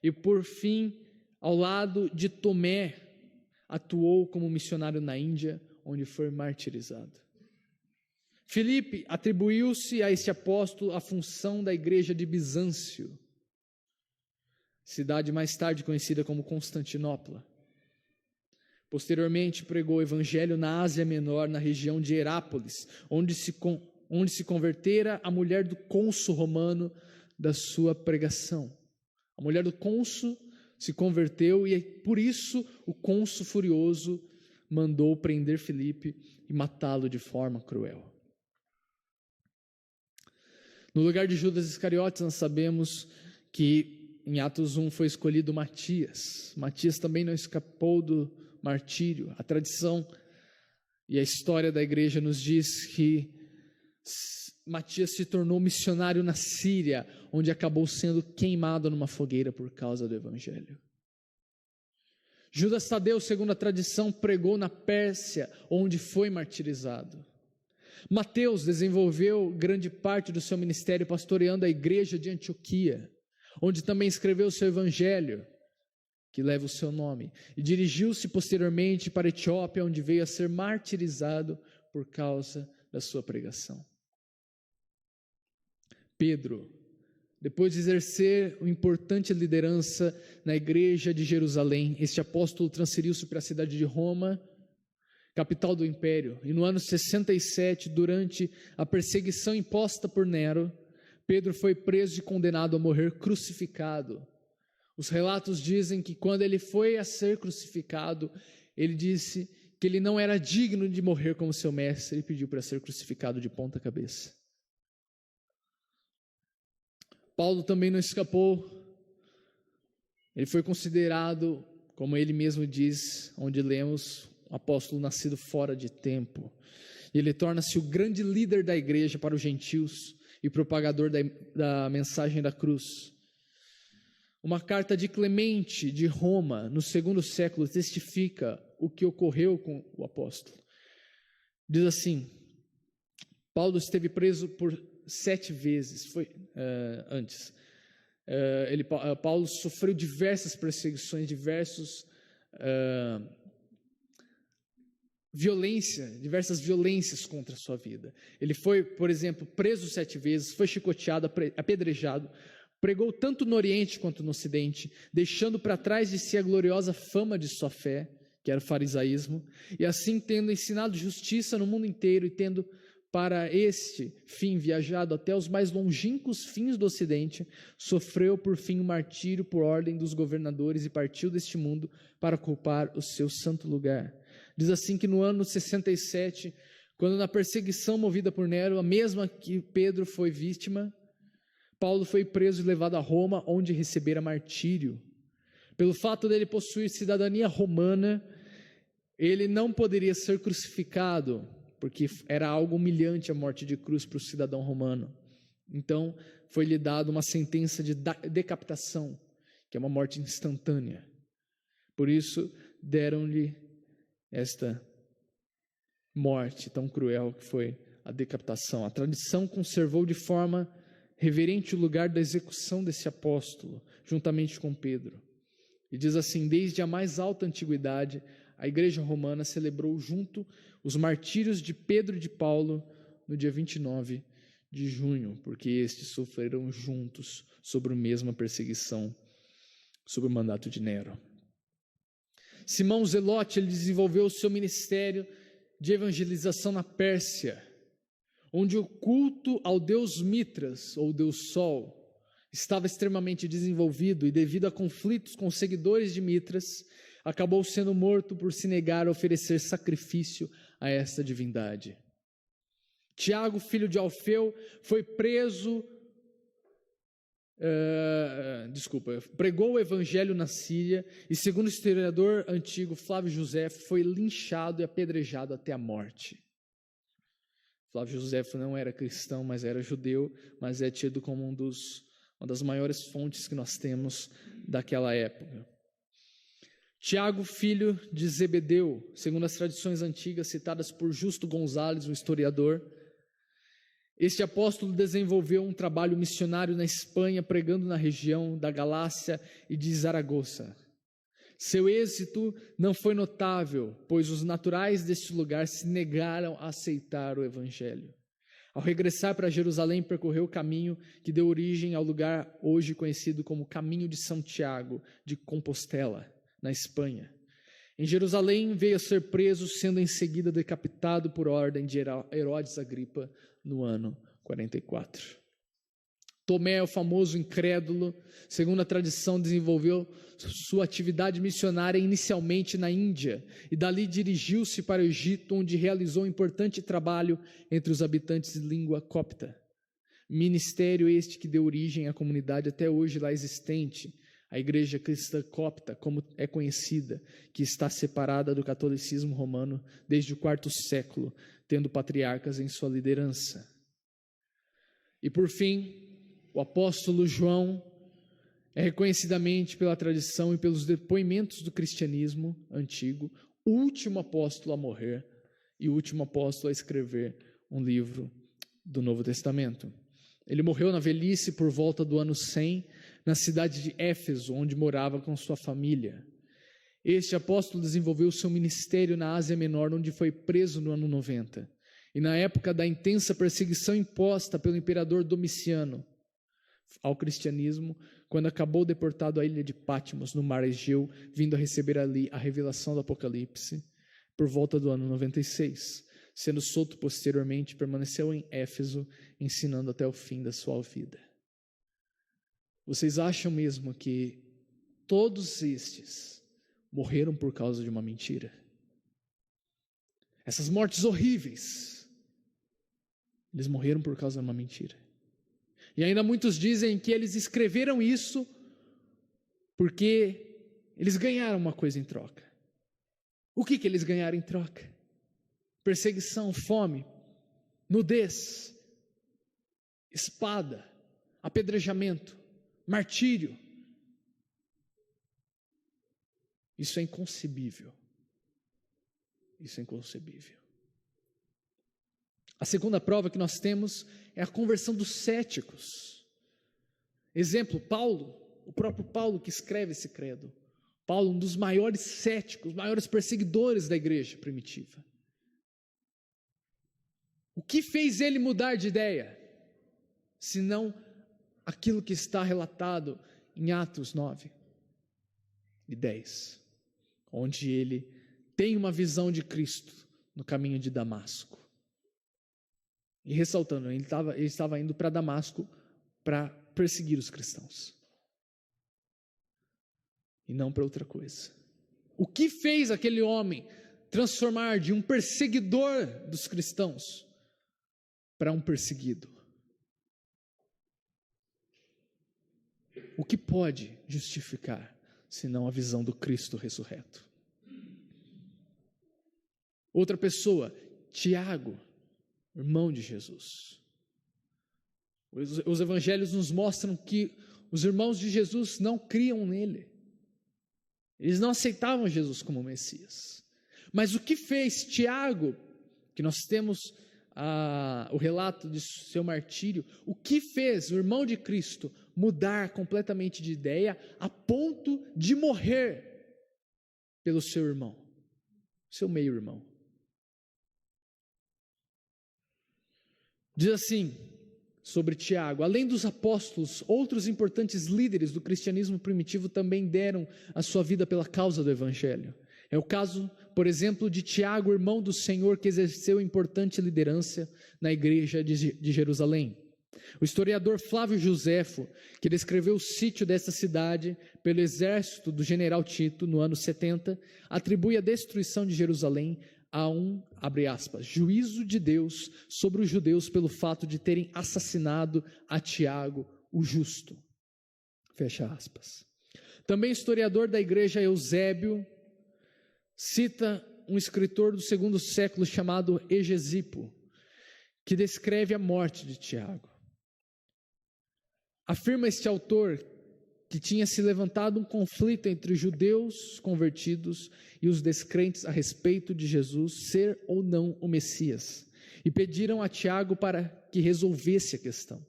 e por fim, ao lado de Tomé, atuou como missionário na Índia, onde foi martirizado. Filipe atribuiu-se a este apóstolo a função da igreja de Bizâncio, cidade mais tarde conhecida como Constantinopla. Posteriormente pregou o evangelho na Ásia Menor, na região de Herápolis, onde se convertera a mulher do cônsul romano da sua pregação. A mulher do cônsul se converteu e por isso o cônsul furioso mandou prender Filipe e matá-lo de forma cruel. No lugar de Judas Iscariotes, nós sabemos que em Atos 1 foi escolhido Matias. Matias também não escapou do martírio. A tradição e a história da igreja nos diz que Matias se tornou missionário na Síria, onde acabou sendo queimado numa fogueira por causa do evangelho. Judas Tadeu, segundo a tradição, pregou na Pérsia, onde foi martirizado. Mateus desenvolveu grande parte do seu ministério pastoreando a igreja de Antioquia, onde também escreveu o seu evangelho, que leva o seu nome, e dirigiu-se posteriormente para a Etiópia, onde veio a ser martirizado por causa da sua pregação. Pedro, depois de exercer uma importante liderança na igreja de Jerusalém, este apóstolo transferiu-se para a cidade de Roma, capital do império, e no ano 67, durante a perseguição imposta por Nero, Pedro foi preso e condenado a morrer crucificado. Os relatos dizem que quando ele foi a ser crucificado, ele disse que ele não era digno de morrer como seu mestre e pediu para ser crucificado de ponta cabeça. Paulo também não escapou. Ele foi considerado, como ele mesmo diz, onde lemos, um apóstolo nascido fora de tempo. Ele torna-se o grande líder da igreja para os gentios e propagador da mensagem da cruz. Uma carta de Clemente de Roma, no 2º século, testifica o que ocorreu com o apóstolo. Diz assim: Paulo esteve preso por 7 vezes, antes. Paulo sofreu diversas perseguições, diversas violências contra a sua vida. Ele foi, por exemplo, preso 7 vezes, foi chicoteado, apedrejado, pregou tanto no Oriente quanto no Ocidente, deixando para trás de si a gloriosa fama de sua fé, que era o farisaísmo, e assim tendo ensinado justiça no mundo inteiro e tendo para este fim viajado até os mais longínquos fins do Ocidente, sofreu por fim o martírio por ordem dos governadores e partiu deste mundo para ocupar o seu santo lugar. Diz assim que no ano 67, quando na perseguição movida por Nero, a mesma que Pedro foi vítima, Paulo foi preso e levado a Roma, onde recebera martírio. Pelo fato dele possuir cidadania romana, ele não poderia ser crucificado, porque era algo humilhante a morte de cruz para o cidadão romano. Então, foi-lhe dada uma sentença de decapitação, que é uma morte instantânea. Por isso, deram-lhe esta morte tão cruel que foi a decapitação. A tradição conservou de forma reverente o lugar da execução desse apóstolo, juntamente com Pedro. E diz assim: desde a mais alta antiguidade, a Igreja Romana celebrou junto os martírios de Pedro e de Paulo no dia 29 de junho, porque estes sofreram juntos sobre a mesma perseguição, sob o mandato de Nero. Simão Zelote, ele desenvolveu o seu ministério de evangelização na Pérsia, onde o culto ao deus Mitras, ou deus Sol, estava extremamente desenvolvido e devido a conflitos com os seguidores de Mitras, acabou sendo morto por se negar a oferecer sacrifício a esta divindade. Tiago, filho de Alfeu, foi preso, pregou o evangelho na Síria e, segundo o historiador antigo Flávio José, foi linchado e apedrejado até a morte. Flávio José não era cristão, mas era judeu, mas é tido como uma das maiores fontes que nós temos daquela época. Tiago, filho de Zebedeu, segundo as tradições antigas citadas por Justo Gonzalez, o historiador, este apóstolo desenvolveu um trabalho missionário na Espanha, pregando na região da Galácia e de Zaragoza. Seu êxito não foi notável, pois os naturais deste lugar se negaram a aceitar o evangelho. Ao regressar para Jerusalém, percorreu o caminho que deu origem ao lugar hoje conhecido como Caminho de Santiago de Compostela, na Espanha. Em Jerusalém veio a ser preso, sendo em seguida decapitado por ordem de Herodes Agripa no ano 44. Tomé, o famoso incrédulo, segundo a tradição, desenvolveu sua atividade missionária inicialmente na Índia e dali dirigiu-se para o Egito, onde realizou um importante trabalho entre os habitantes de língua copta. Ministério este que deu origem à comunidade até hoje lá existente, a Igreja Cristã Copta, como é conhecida, que está separada do catolicismo romano desde o IV século, tendo patriarcas em sua liderança. E por fim, o apóstolo João é reconhecidamente pela tradição e pelos depoimentos do cristianismo antigo, o último apóstolo a morrer e o último apóstolo a escrever um livro do Novo Testamento. Ele morreu na velhice por volta do ano 100, na cidade de Éfeso, onde morava com sua família. Este apóstolo desenvolveu seu ministério na Ásia Menor, onde foi preso no ano 90. E na época da intensa perseguição imposta pelo imperador Domiciano ao cristianismo, quando acabou deportado à ilha de Patmos, no mar Egeu, vindo a receber ali a revelação do Apocalipse, por volta do ano 96. Sendo solto posteriormente, permaneceu em Éfeso, ensinando até o fim da sua vida. Vocês acham mesmo que todos estes morreram por causa de uma mentira? Essas mortes horríveis, eles morreram por causa de uma mentira. E ainda muitos dizem que eles escreveram isso porque eles ganharam uma coisa em troca. O que eles ganharam em troca? Perseguição, fome, nudez, espada, apedrejamento, martírio. Isso é inconcebível. Isso é inconcebível. A segunda prova que nós temos é a conversão dos céticos. Exemplo, Paulo, o próprio Paulo que escreve esse credo. Paulo, um dos maiores céticos, maiores perseguidores da igreja primitiva. O que fez ele mudar de ideia? Senão aquilo que está relatado em Atos 9 e 10, onde ele tem uma visão de Cristo no caminho de Damasco. E ressaltando, ele estava indo para Damasco para perseguir os cristãos. E não para outra coisa. O que fez aquele homem transformar de um perseguidor dos cristãos para um perseguido? O que pode justificar, senão a visão do Cristo ressurreto? Outra pessoa, Tiago, irmão de Jesus. Os evangelhos nos mostram que os irmãos de Jesus não criam nele. Eles não aceitavam Jesus como Messias. Mas o que fez Tiago, que nós temos o relato de seu martírio, o que fez o irmão de Cristo mudar completamente de ideia a ponto de morrer pelo seu irmão, seu meio-irmão? Diz assim sobre Tiago: além dos apóstolos, outros importantes líderes do cristianismo primitivo também deram a sua vida pela causa do evangelho. É o caso, por exemplo, de Tiago, irmão do Senhor, que exerceu importante liderança na igreja de Jerusalém. O historiador Flávio Joséfo, que descreveu o sítio dessa cidade pelo exército do general Tito no ano 70, atribui a destruição de Jerusalém a abre aspas, juízo de Deus sobre os judeus pelo fato de terem assassinado a Tiago, o justo. Fecha aspas. Também o historiador da igreja Eusébio cita um escritor do segundo século chamado Egesipo, que descreve a morte de Tiago. Afirma este autor que tinha se levantado um conflito entre os judeus convertidos e os descrentes a respeito de Jesus ser ou não o Messias, e pediram a Tiago para que resolvesse a questão.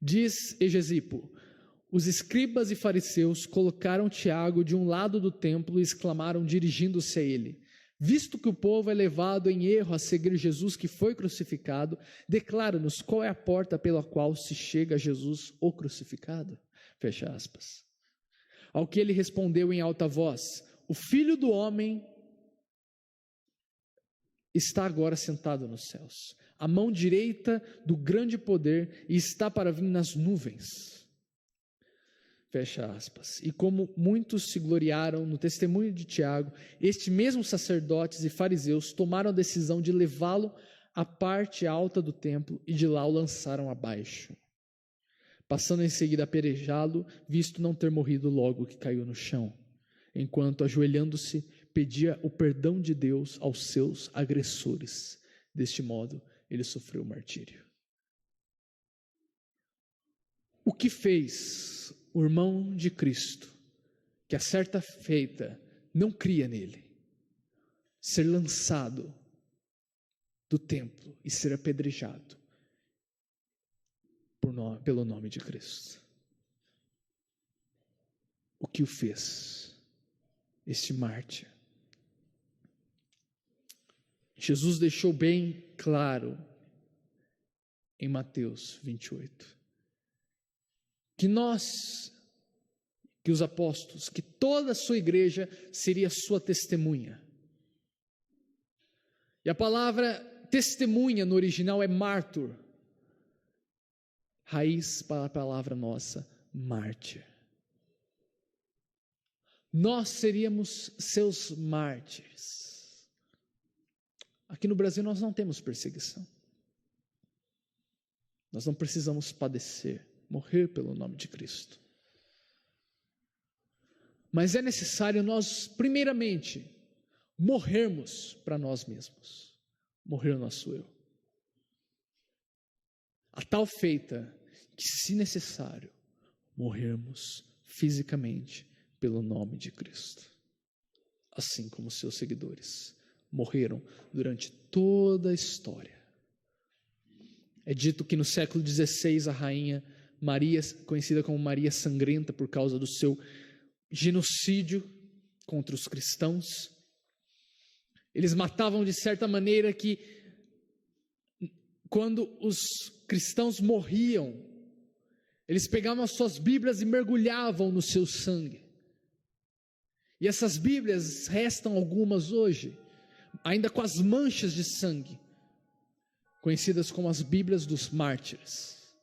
Diz Egesipo: os escribas e fariseus colocaram Tiago de um lado do templo e exclamaram, dirigindo-se a ele: visto que o povo é levado em erro a seguir Jesus que foi crucificado, declara-nos qual é a porta pela qual se chega a Jesus o crucificado. Fecha aspas. Ao que ele respondeu em alta voz: o Filho do Homem está agora sentado nos céus, à mão direita do grande poder, e está para vir nas nuvens. Fecha aspas. E como muitos se gloriaram no testemunho de Tiago, estes mesmos sacerdotes e fariseus tomaram a decisão de levá-lo à parte alta do templo e de lá o lançaram abaixo, passando em seguida a apedrejá-lo, visto não ter morrido logo que caiu no chão, enquanto, ajoelhando-se, pedia o perdão de Deus aos seus agressores. Deste modo, ele sofreu o martírio. O que fez o irmão de Cristo, que a certa feita não cria nele, ser lançado do templo e ser apedrejado pelo nome de Cristo? O que o fez? Este mártir. Jesus deixou bem claro em Mateus 28 que os apóstolos, que toda a sua igreja seria sua testemunha. E a palavra testemunha no original é mártir, raiz para a palavra nossa, mártir. Nós seríamos seus mártires. Aqui no Brasil nós não temos perseguição. Nós não precisamos padecer, morrer pelo nome de Cristo. Mas é necessário nós, primeiramente, morrermos para nós mesmos. Morrer o nosso eu. A tal feita que, se necessário, morrermos fisicamente pelo nome de Cristo. Assim como seus seguidores morreram durante toda a história. É dito que no século XVI a rainha Maria, conhecida como Maria Sangrenta por causa do seu genocídio contra os cristãos. Eles matavam de certa maneira que, quando os cristãos morriam, eles pegavam as suas Bíblias e mergulhavam no seu sangue. E essas Bíblias, restam algumas hoje, ainda com as manchas de sangue, conhecidas como as Bíblias dos mártires,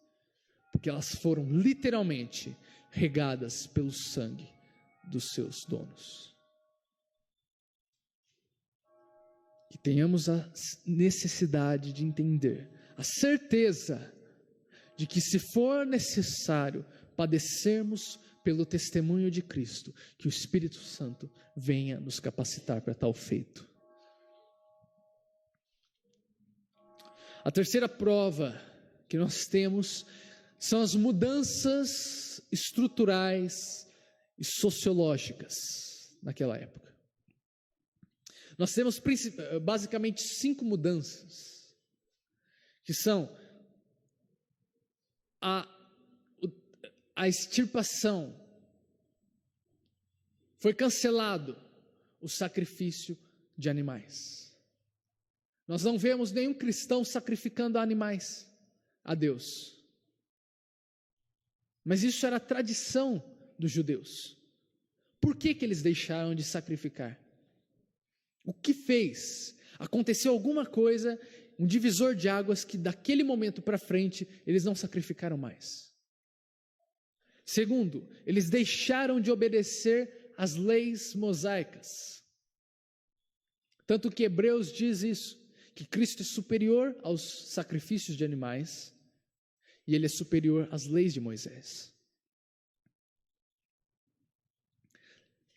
porque elas foram literalmente regadas pelo sangue dos seus donos. Que tenhamos a necessidade de entender, a certeza de que, se for necessário padecermos pelo testemunho de Cristo, que o Espírito Santo venha nos capacitar para tal feito. A terceira prova que nós temos são as mudanças estruturais e sociológicas naquela época. Nós temos basicamente 5 mudanças, que são a extirpação. Foi cancelado o sacrifício de animais. Nós não vemos nenhum cristão sacrificando animais a Deus. Mas isso era a tradição dos judeus. Por que eles deixaram de sacrificar? O que fez? Aconteceu alguma coisa, um divisor de águas, que daquele momento para frente eles não sacrificaram mais. Segundo, eles deixaram de obedecer às leis mosaicas. Tanto que Hebreus diz isso, que Cristo é superior aos sacrifícios de animais e Ele é superior às leis de Moisés.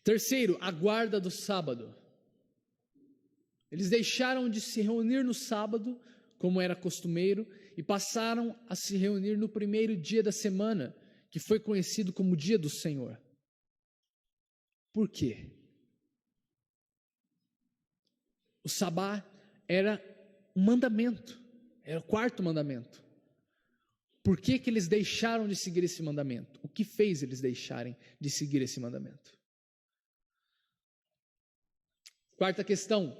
Terceiro, a guarda do sábado. Eles deixaram de se reunir no sábado, como era costumeiro, e passaram a se reunir no primeiro dia da semana, que foi conhecido como Dia do Senhor. Por quê? O sabá era um mandamento, era o 4º mandamento. Por que eles deixaram de seguir esse mandamento? O que fez eles deixarem de seguir esse mandamento? Quarta questão,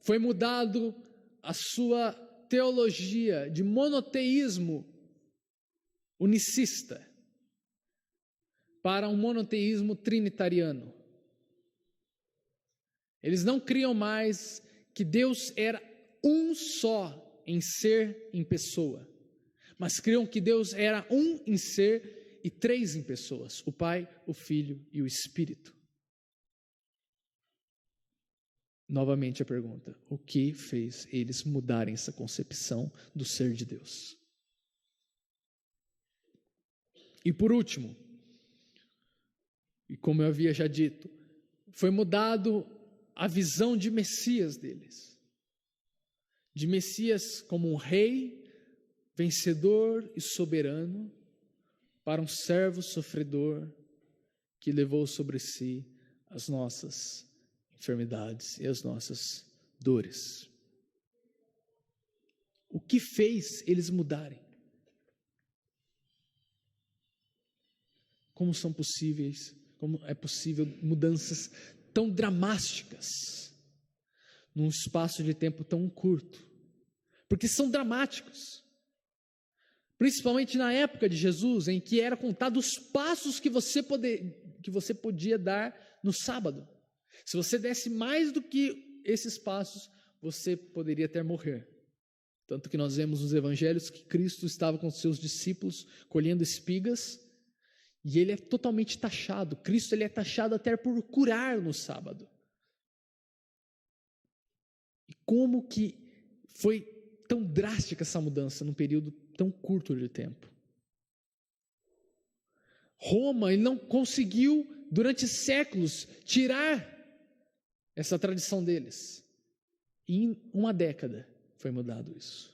foi mudado a sua teologia de monoteísmo unicista para um monoteísmo trinitariano. Eles não criam mais que Deus era um só em ser, em pessoa, mas criam que Deus era um em ser e 3 em pessoas: o Pai, o Filho e o Espírito. Novamente a pergunta: o que fez eles mudarem essa concepção do ser de Deus? E por último, e como eu havia já dito, foi mudado a visão de Messias deles. De Messias como um rei, vencedor e soberano, para um servo sofredor que levou sobre si as nossas enfermidades e as nossas dores. O que fez eles mudarem? Como é possível mudanças tão dramáticas num espaço de tempo tão curto? Porque são dramáticos. Principalmente na época de Jesus, em que era contado os passos que você podia dar no sábado. Se você desse mais do que esses passos, você poderia até morrer. Tanto que nós vemos nos evangelhos que Cristo estava com seus discípulos colhendo espigas, e ele é totalmente taxado. Cristo, ele é taxado até por curar no sábado. E como que foi tão drástica essa mudança num período tão curto de tempo? Roma, ele não conseguiu durante séculos tirar essa tradição deles. E em uma década foi mudado isso.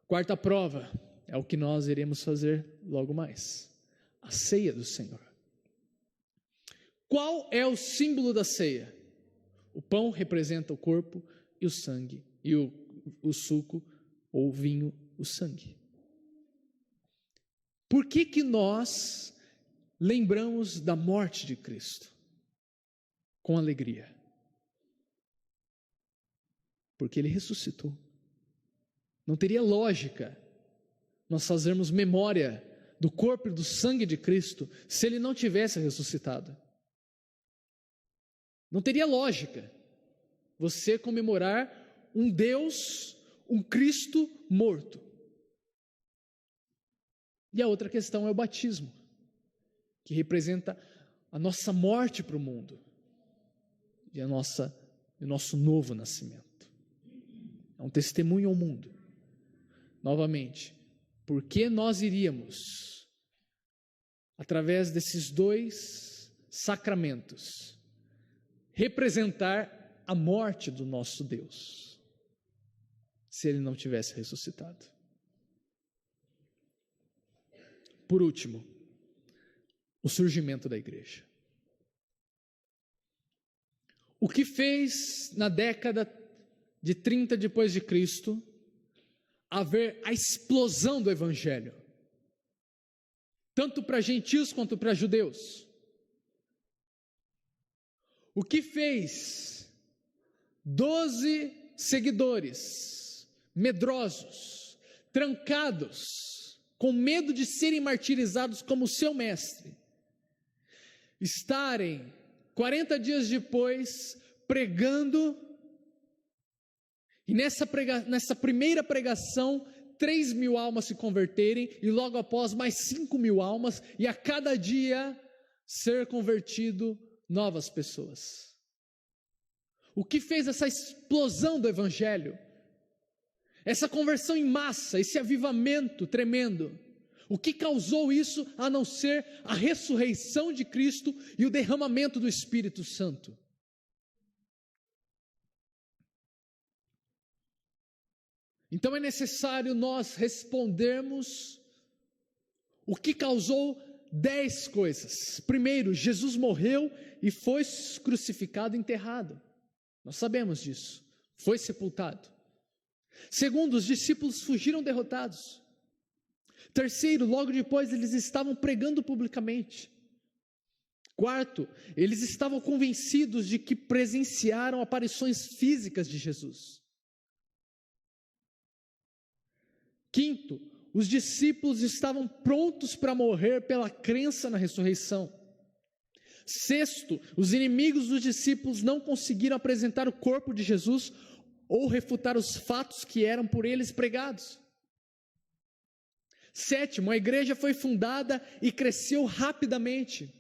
Quarta prova é o que nós iremos fazer logo mais: a ceia do Senhor. Qual é o símbolo da ceia? O pão representa o corpo e o sangue, e o suco ou vinho o sangue. Por que nós lembramos da morte de Cristo com alegria? Porque Ele ressuscitou. Não teria lógica nós fazermos memória do corpo e do sangue de Cristo se Ele não tivesse ressuscitado. Não teria lógica você comemorar um Deus, um Cristo morto. E a outra questão é o batismo, que representa a nossa morte para o mundo e o nosso novo nascimento. É um testemunho ao mundo. Novamente, por que nós iríamos, através desses dois sacramentos, representar a morte do nosso Deus, se Ele não tivesse ressuscitado? Por último, o surgimento da igreja. O que fez na década de 30 depois de Cristo haver a explosão do evangelho, tanto para gentios quanto para judeus? O que fez 12 seguidores medrosos, trancados, com medo de serem martirizados como seu mestre, estarem 40 dias depois pregando, e nessa primeira pregação 3.000 almas se converterem, e logo após mais 5.000 almas, e a cada dia ser convertido novas pessoas? O que fez essa explosão do evangelho? Essa conversão em massa, esse avivamento tremendo, o que causou isso a não ser a ressurreição de Cristo e o derramamento do Espírito Santo? Então é necessário nós respondermos o que causou 10 coisas. Primeiro, Jesus morreu e foi crucificado e enterrado. Nós sabemos disso. Foi sepultado. Segundo, os discípulos fugiram derrotados. Terceiro, logo depois eles estavam pregando publicamente. Quarto, eles estavam convencidos de que presenciaram aparições físicas de Jesus. Quinto, os discípulos estavam prontos para morrer pela crença na ressurreição. Sexto, os inimigos dos discípulos não conseguiram apresentar o corpo de Jesus ou refutar os fatos que eram por eles pregados. Sétimo, a igreja foi fundada e cresceu rapidamente.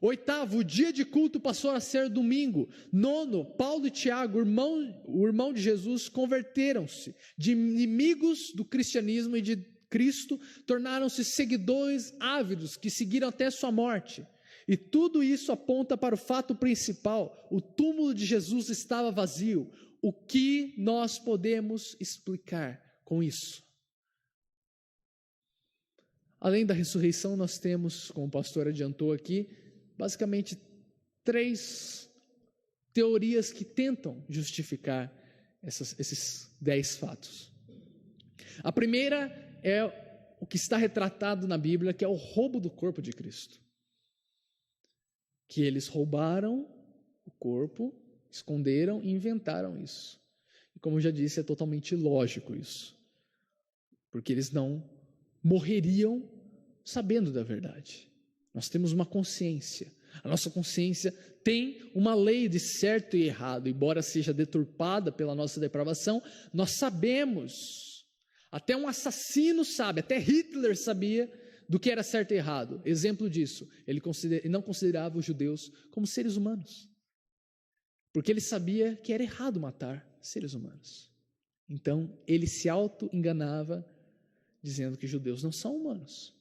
Oitavo, o dia de culto passou a ser domingo. Nono, Paulo e Tiago, o irmão de Jesus, converteram-se de inimigos do cristianismo e de Cristo, tornaram-se seguidores ávidos que seguiram até sua morte. E tudo isso aponta para o fato principal: o túmulo de Jesus estava vazio. O que nós podemos explicar com isso? Além da ressurreição, nós temos, como o pastor adiantou aqui, basicamente 3 teorias que tentam justificar esses 10 fatos. A primeira é o que está retratado na Bíblia, que é o roubo do corpo de Cristo. Que eles roubaram o corpo, esconderam e inventaram isso. E como eu já disse, é totalmente ilógico isso. Porque eles não morreriam sabendo da verdade. Nós temos uma consciência. A nossa consciência tem uma lei de certo e errado. Embora seja deturpada pela nossa depravação, nós sabemos. Até um assassino sabe, até Hitler sabia do que era certo e errado. Exemplo disso, ele não considerava os judeus como seres humanos. Porque ele sabia que era errado matar seres humanos. Então, ele se auto-enganava, dizendo que judeus não são humanos.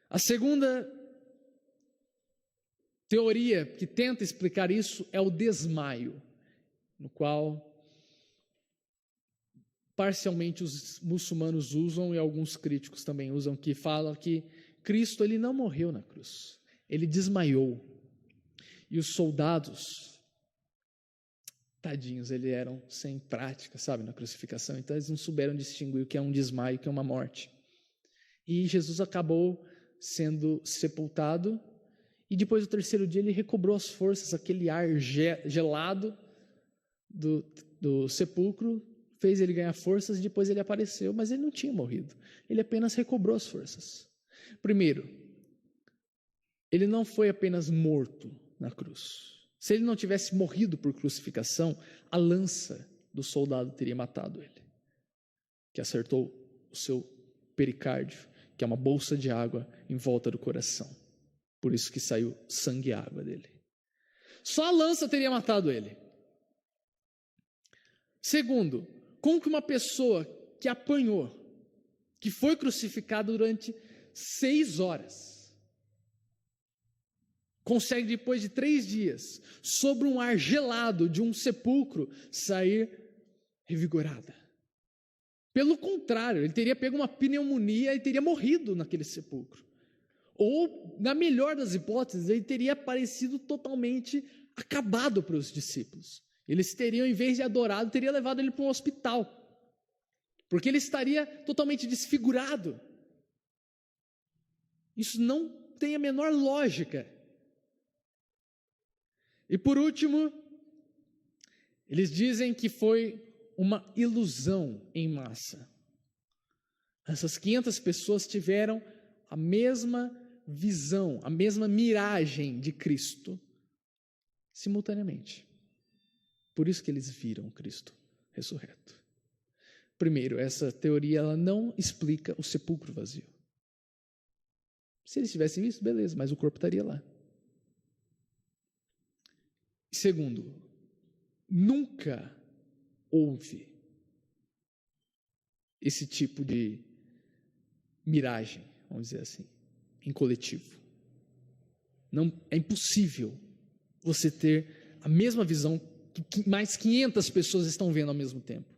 A segunda teoria que tenta explicar isso é o desmaio, no qual parcialmente os muçulmanos usam e alguns críticos também usam, que falam que Cristo ele não morreu na cruz, ele desmaiou. E os soldados tadinhos, eles eram sem prática, sabe, na crucificação. Então eles não souberam distinguir o que é um desmaio e o que é uma morte. E Jesus acabou sendo sepultado, e depois do terceiro dia ele recobrou as forças, aquele ar gelado do sepulcro fez ele ganhar forças, e depois ele apareceu, mas ele não tinha morrido, ele apenas recobrou as forças. Primeiro, ele não foi apenas morto na cruz. Se ele não tivesse morrido por crucificação, a lança do soldado teria matado ele, que acertou o seu pericárdio, que é uma bolsa de água em volta do coração. Por isso que saiu sangue e água dele. Só a lança teria matado ele. Segundo, como que uma pessoa que apanhou, que foi crucificada durante 6 horas, consegue depois de 3 dias, sobre um ar gelado de um sepulcro, sair revigorada? Pelo contrário, ele teria pego uma pneumonia e teria morrido naquele sepulcro. Ou, na melhor das hipóteses, ele teria aparecido totalmente acabado para os discípulos. Eles teriam, em vez de adorado, teria levado ele para um hospital, porque ele estaria totalmente desfigurado. Isso não tem a menor lógica. E por último, eles dizem que foi uma ilusão em massa. Essas 500 pessoas tiveram a mesma visão, a mesma miragem de Cristo, simultaneamente. Por isso que eles viram Cristo ressurreto. Primeiro, essa teoria ela não explica o sepulcro vazio. Se eles tivessem visto, beleza, mas o corpo estaria lá. Segundo, nunca houve esse tipo de miragem, vamos dizer assim, em coletivo. Não, é impossível você ter a mesma visão que mais 500 pessoas estão vendo ao mesmo tempo.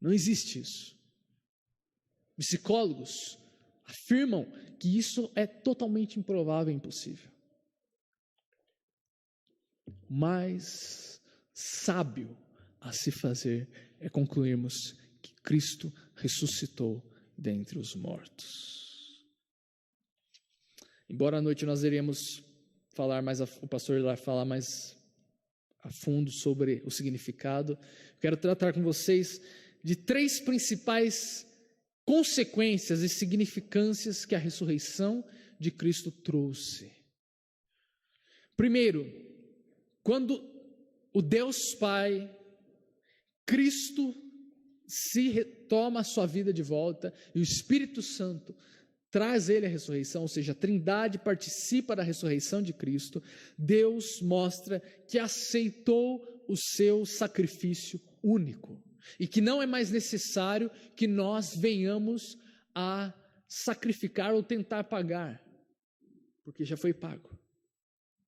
Não existe isso. Psicólogos afirmam que isso é totalmente improvável e impossível. O mais sábio a se fazer é concluirmos que Cristo ressuscitou dentre os mortos. Embora à noite nós iremos falar mais, o pastor vai falar mais a fundo sobre o significado, quero tratar com vocês de 3 principais consequências e significâncias que a ressurreição de Cristo trouxe. Primeiro, quando o Deus Pai, Cristo, se retoma a sua vida de volta e o Espírito Santo traz ele a ressurreição, ou seja, a Trindade participa da ressurreição de Cristo, Deus mostra que aceitou o seu sacrifício único e que não é mais necessário que nós venhamos a sacrificar ou tentar pagar, porque já foi pago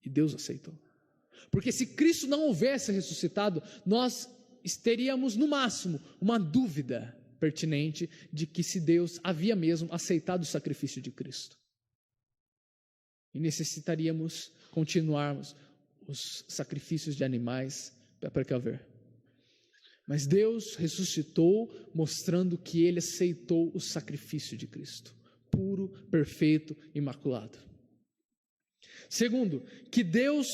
e Deus aceitou. Porque se Cristo não houvesse ressuscitado, nós teríamos no máximo uma dúvida pertinente de que se Deus havia mesmo aceitado o sacrifício de Cristo. E necessitaríamos continuarmos os sacrifícios de animais para precaver. Mas Deus ressuscitou, mostrando que Ele aceitou o sacrifício de Cristo, puro, perfeito, imaculado. Segundo, que Deus,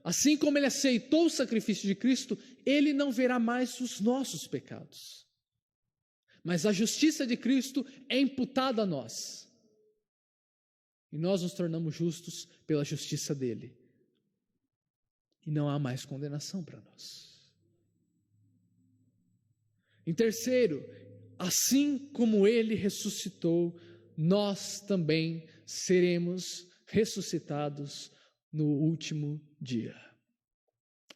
assim como Ele aceitou o sacrifício de Cristo, Ele não verá mais os nossos pecados. Mas a justiça de Cristo é imputada a nós. E nós nos tornamos justos pela justiça dele. E não há mais condenação para nós. Em terceiro, assim como ele ressuscitou, nós também seremos ressuscitados no último dia.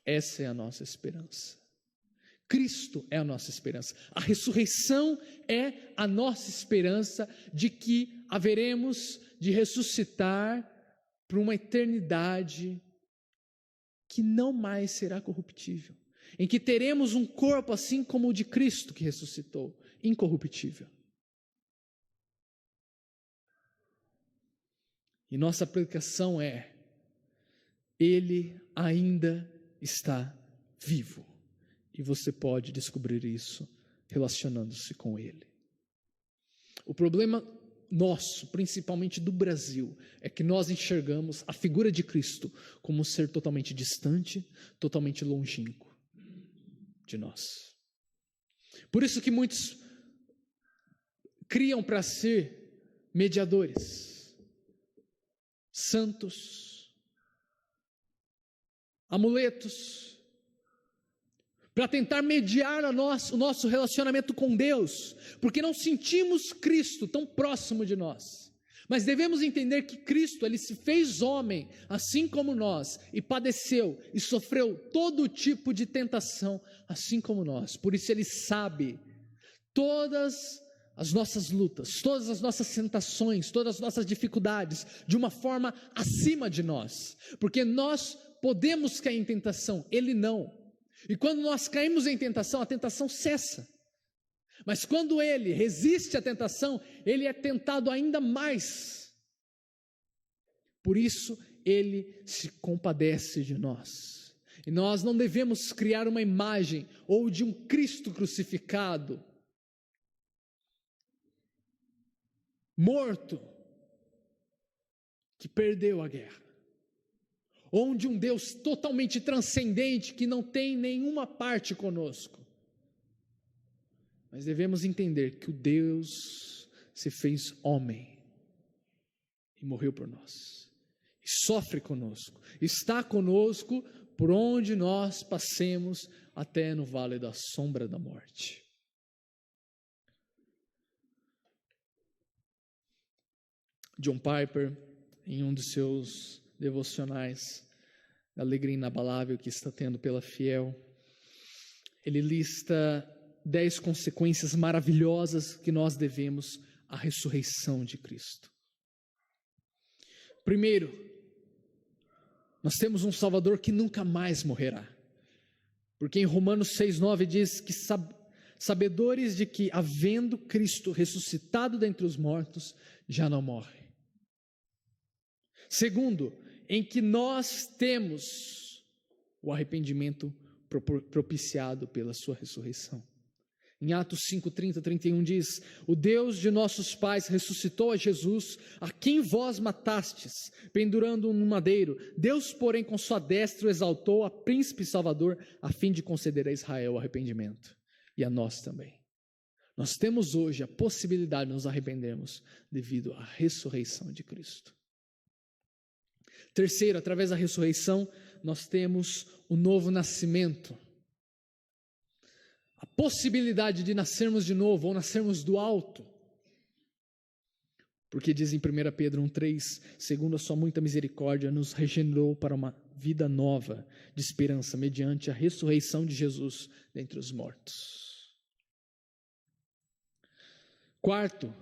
Essa é a nossa esperança. Cristo é a nossa esperança. A ressurreição é a nossa esperança de que haveremos de ressuscitar para uma eternidade que não mais será corruptível, em que teremos um corpo assim como o de Cristo que ressuscitou, incorruptível. E nossa aplicação é: Ele ainda está vivo. E você pode descobrir isso relacionando-se com Ele. O problema nosso, principalmente do Brasil, é que nós enxergamos a figura de Cristo como um ser totalmente distante, totalmente longínquo de nós. Por isso que muitos criam para ser mediadores, santos, amuletos, para tentar mediar o nosso relacionamento com Deus, porque não sentimos Cristo tão próximo de nós. Mas devemos entender que Cristo, Ele se fez homem, assim como nós, e padeceu, e sofreu todo tipo de tentação, assim como nós. Por isso Ele sabe todas as nossas lutas, todas as nossas tentações, todas as nossas dificuldades, de uma forma acima de nós. Porque nós podemos cair em tentação, Ele não. E quando nós caímos em tentação, a tentação cessa. Mas quando Ele resiste à tentação, Ele é tentado ainda mais. Por isso, Ele se compadece de nós. E nós não devemos criar uma imagem ou de um Cristo crucificado, morto, que perdeu a guerra. Ou de um Deus totalmente transcendente que não tem nenhuma parte conosco. Mas devemos entender que o Deus se fez homem e morreu por nós, e sofre conosco, está conosco por onde nós passemos, até no vale da sombra da morte. John Piper, em um dos seus devocionais, a alegria inabalável que está tendo pela fiel, ele lista 10 consequências maravilhosas que nós devemos à ressurreição de Cristo. Primeiro, nós temos um Salvador que nunca mais morrerá, porque em Romanos 6,9 diz que sabedores de que, havendo Cristo ressuscitado dentre os mortos, já não morre. Segundo, em que nós temos o arrependimento propiciado pela sua ressurreição. Em Atos 5:30, 31 diz: o Deus de nossos pais ressuscitou a Jesus, a quem vós matastes, pendurando-o no madeiro. Deus, porém, com sua destra o exaltou a príncipe salvador, a fim de conceder a Israel o arrependimento, e a nós também. Nós temos hoje a possibilidade de nos arrependermos devido à ressurreição de Cristo. Terceiro, através da ressurreição, nós temos o novo nascimento. A possibilidade de nascermos de novo, ou nascermos do alto. Porque diz em 1 Pedro 1,3, segundo a sua muita misericórdia, nos regenerou para uma vida nova, de esperança, mediante a ressurreição de Jesus dentre os mortos. Quarto,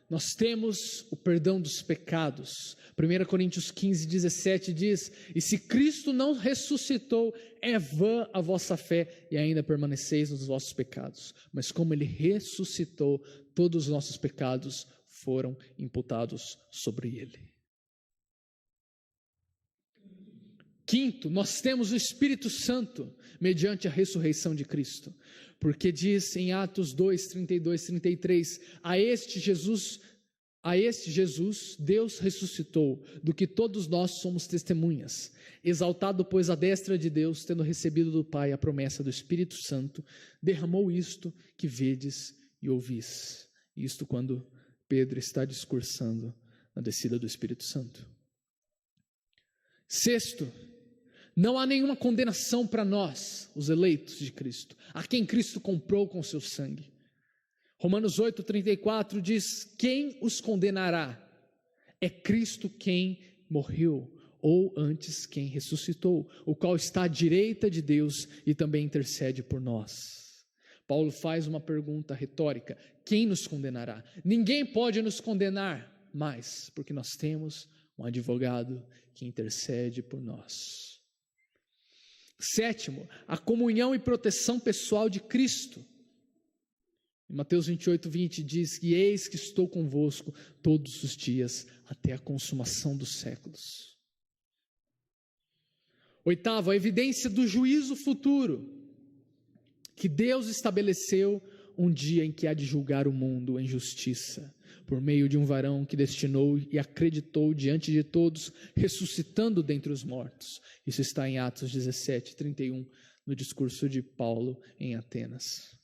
nós temos o perdão dos pecados. 1 Coríntios 15:17 diz: e se Cristo não ressuscitou, é vã a vossa fé e ainda permaneceis nos vossos pecados. Mas como Ele ressuscitou, todos os nossos pecados foram imputados sobre Ele. Quinto, nós temos o Espírito Santo mediante a ressurreição de Cristo. Porque diz em Atos 2, 32, 33, a este Jesus, Deus ressuscitou, do que todos nós somos testemunhas. Exaltado, pois, à destra de Deus, tendo recebido do Pai a promessa do Espírito Santo, derramou isto que vedes e ouvis. Isto quando Pedro está discursando na descida do Espírito Santo. Sexto, não há nenhuma condenação para nós, os eleitos de Cristo, a quem Cristo comprou com seu sangue. Romanos 8:34 diz: quem os condenará? É Cristo quem morreu, ou antes quem ressuscitou, o qual está à direita de Deus e também intercede por nós. Paulo faz uma pergunta retórica: quem nos condenará? Ninguém pode nos condenar mais, porque nós temos um advogado que intercede por nós. Sétimo, a comunhão e proteção pessoal de Cristo. Em Mateus 28:20 diz que eis que estou convosco todos os dias até a consumação dos séculos. Oitavo, a evidência do juízo futuro. que Deus estabeleceu um dia em que há de julgar o mundo em justiça, por meio de um varão que destinou e acreditou diante de todos, ressuscitando dentre os mortos. Isso está em Atos 17, 31, no discurso de Paulo em Atenas.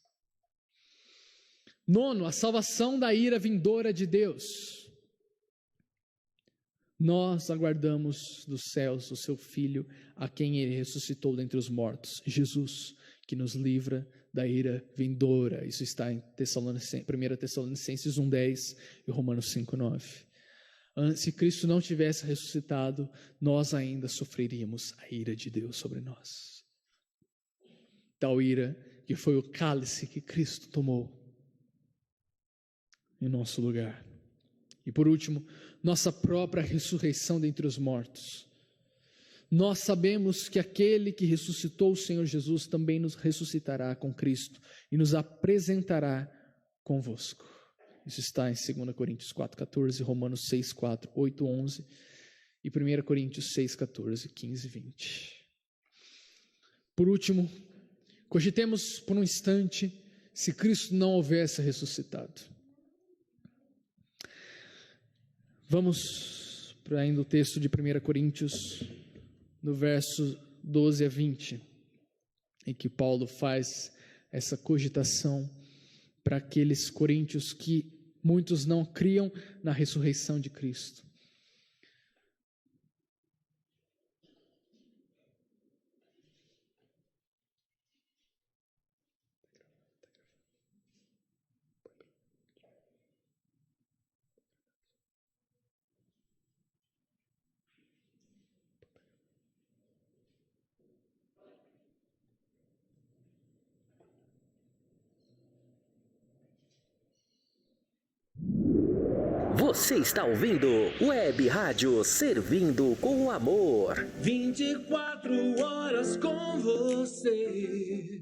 Nono, a salvação da ira vindoura de Deus. Nós aguardamos dos céus o seu Filho, a quem ele ressuscitou dentre os mortos, Jesus, que nos livra da ira vindoura. Isso está em 1 Tessalonicenses 1,10 e Romanos 5,9. Se Cristo não tivesse ressuscitado, nós ainda sofreríamos a ira de Deus sobre nós. Tal ira que foi o cálice que Cristo tomou em nosso lugar. E por último, nossa própria ressurreição dentre os mortos. Nós sabemos que aquele que ressuscitou o Senhor Jesus também nos ressuscitará com Cristo e nos apresentará convosco. Isso está em 2 Coríntios 4,14, Romanos 6,4, 8, 11 e 1 Coríntios 6,14, 15 e 20. Por último, cogitemos por um instante se Cristo não houvesse ressuscitado. Vamos para ainda o texto de 1 Coríntios, no verso 12 a 20, em que Paulo faz essa cogitação para aqueles coríntios que muitos não criam na ressurreição de Cristo. Você está ouvindo Web Rádio Servindo com Amor. 24 horas com você.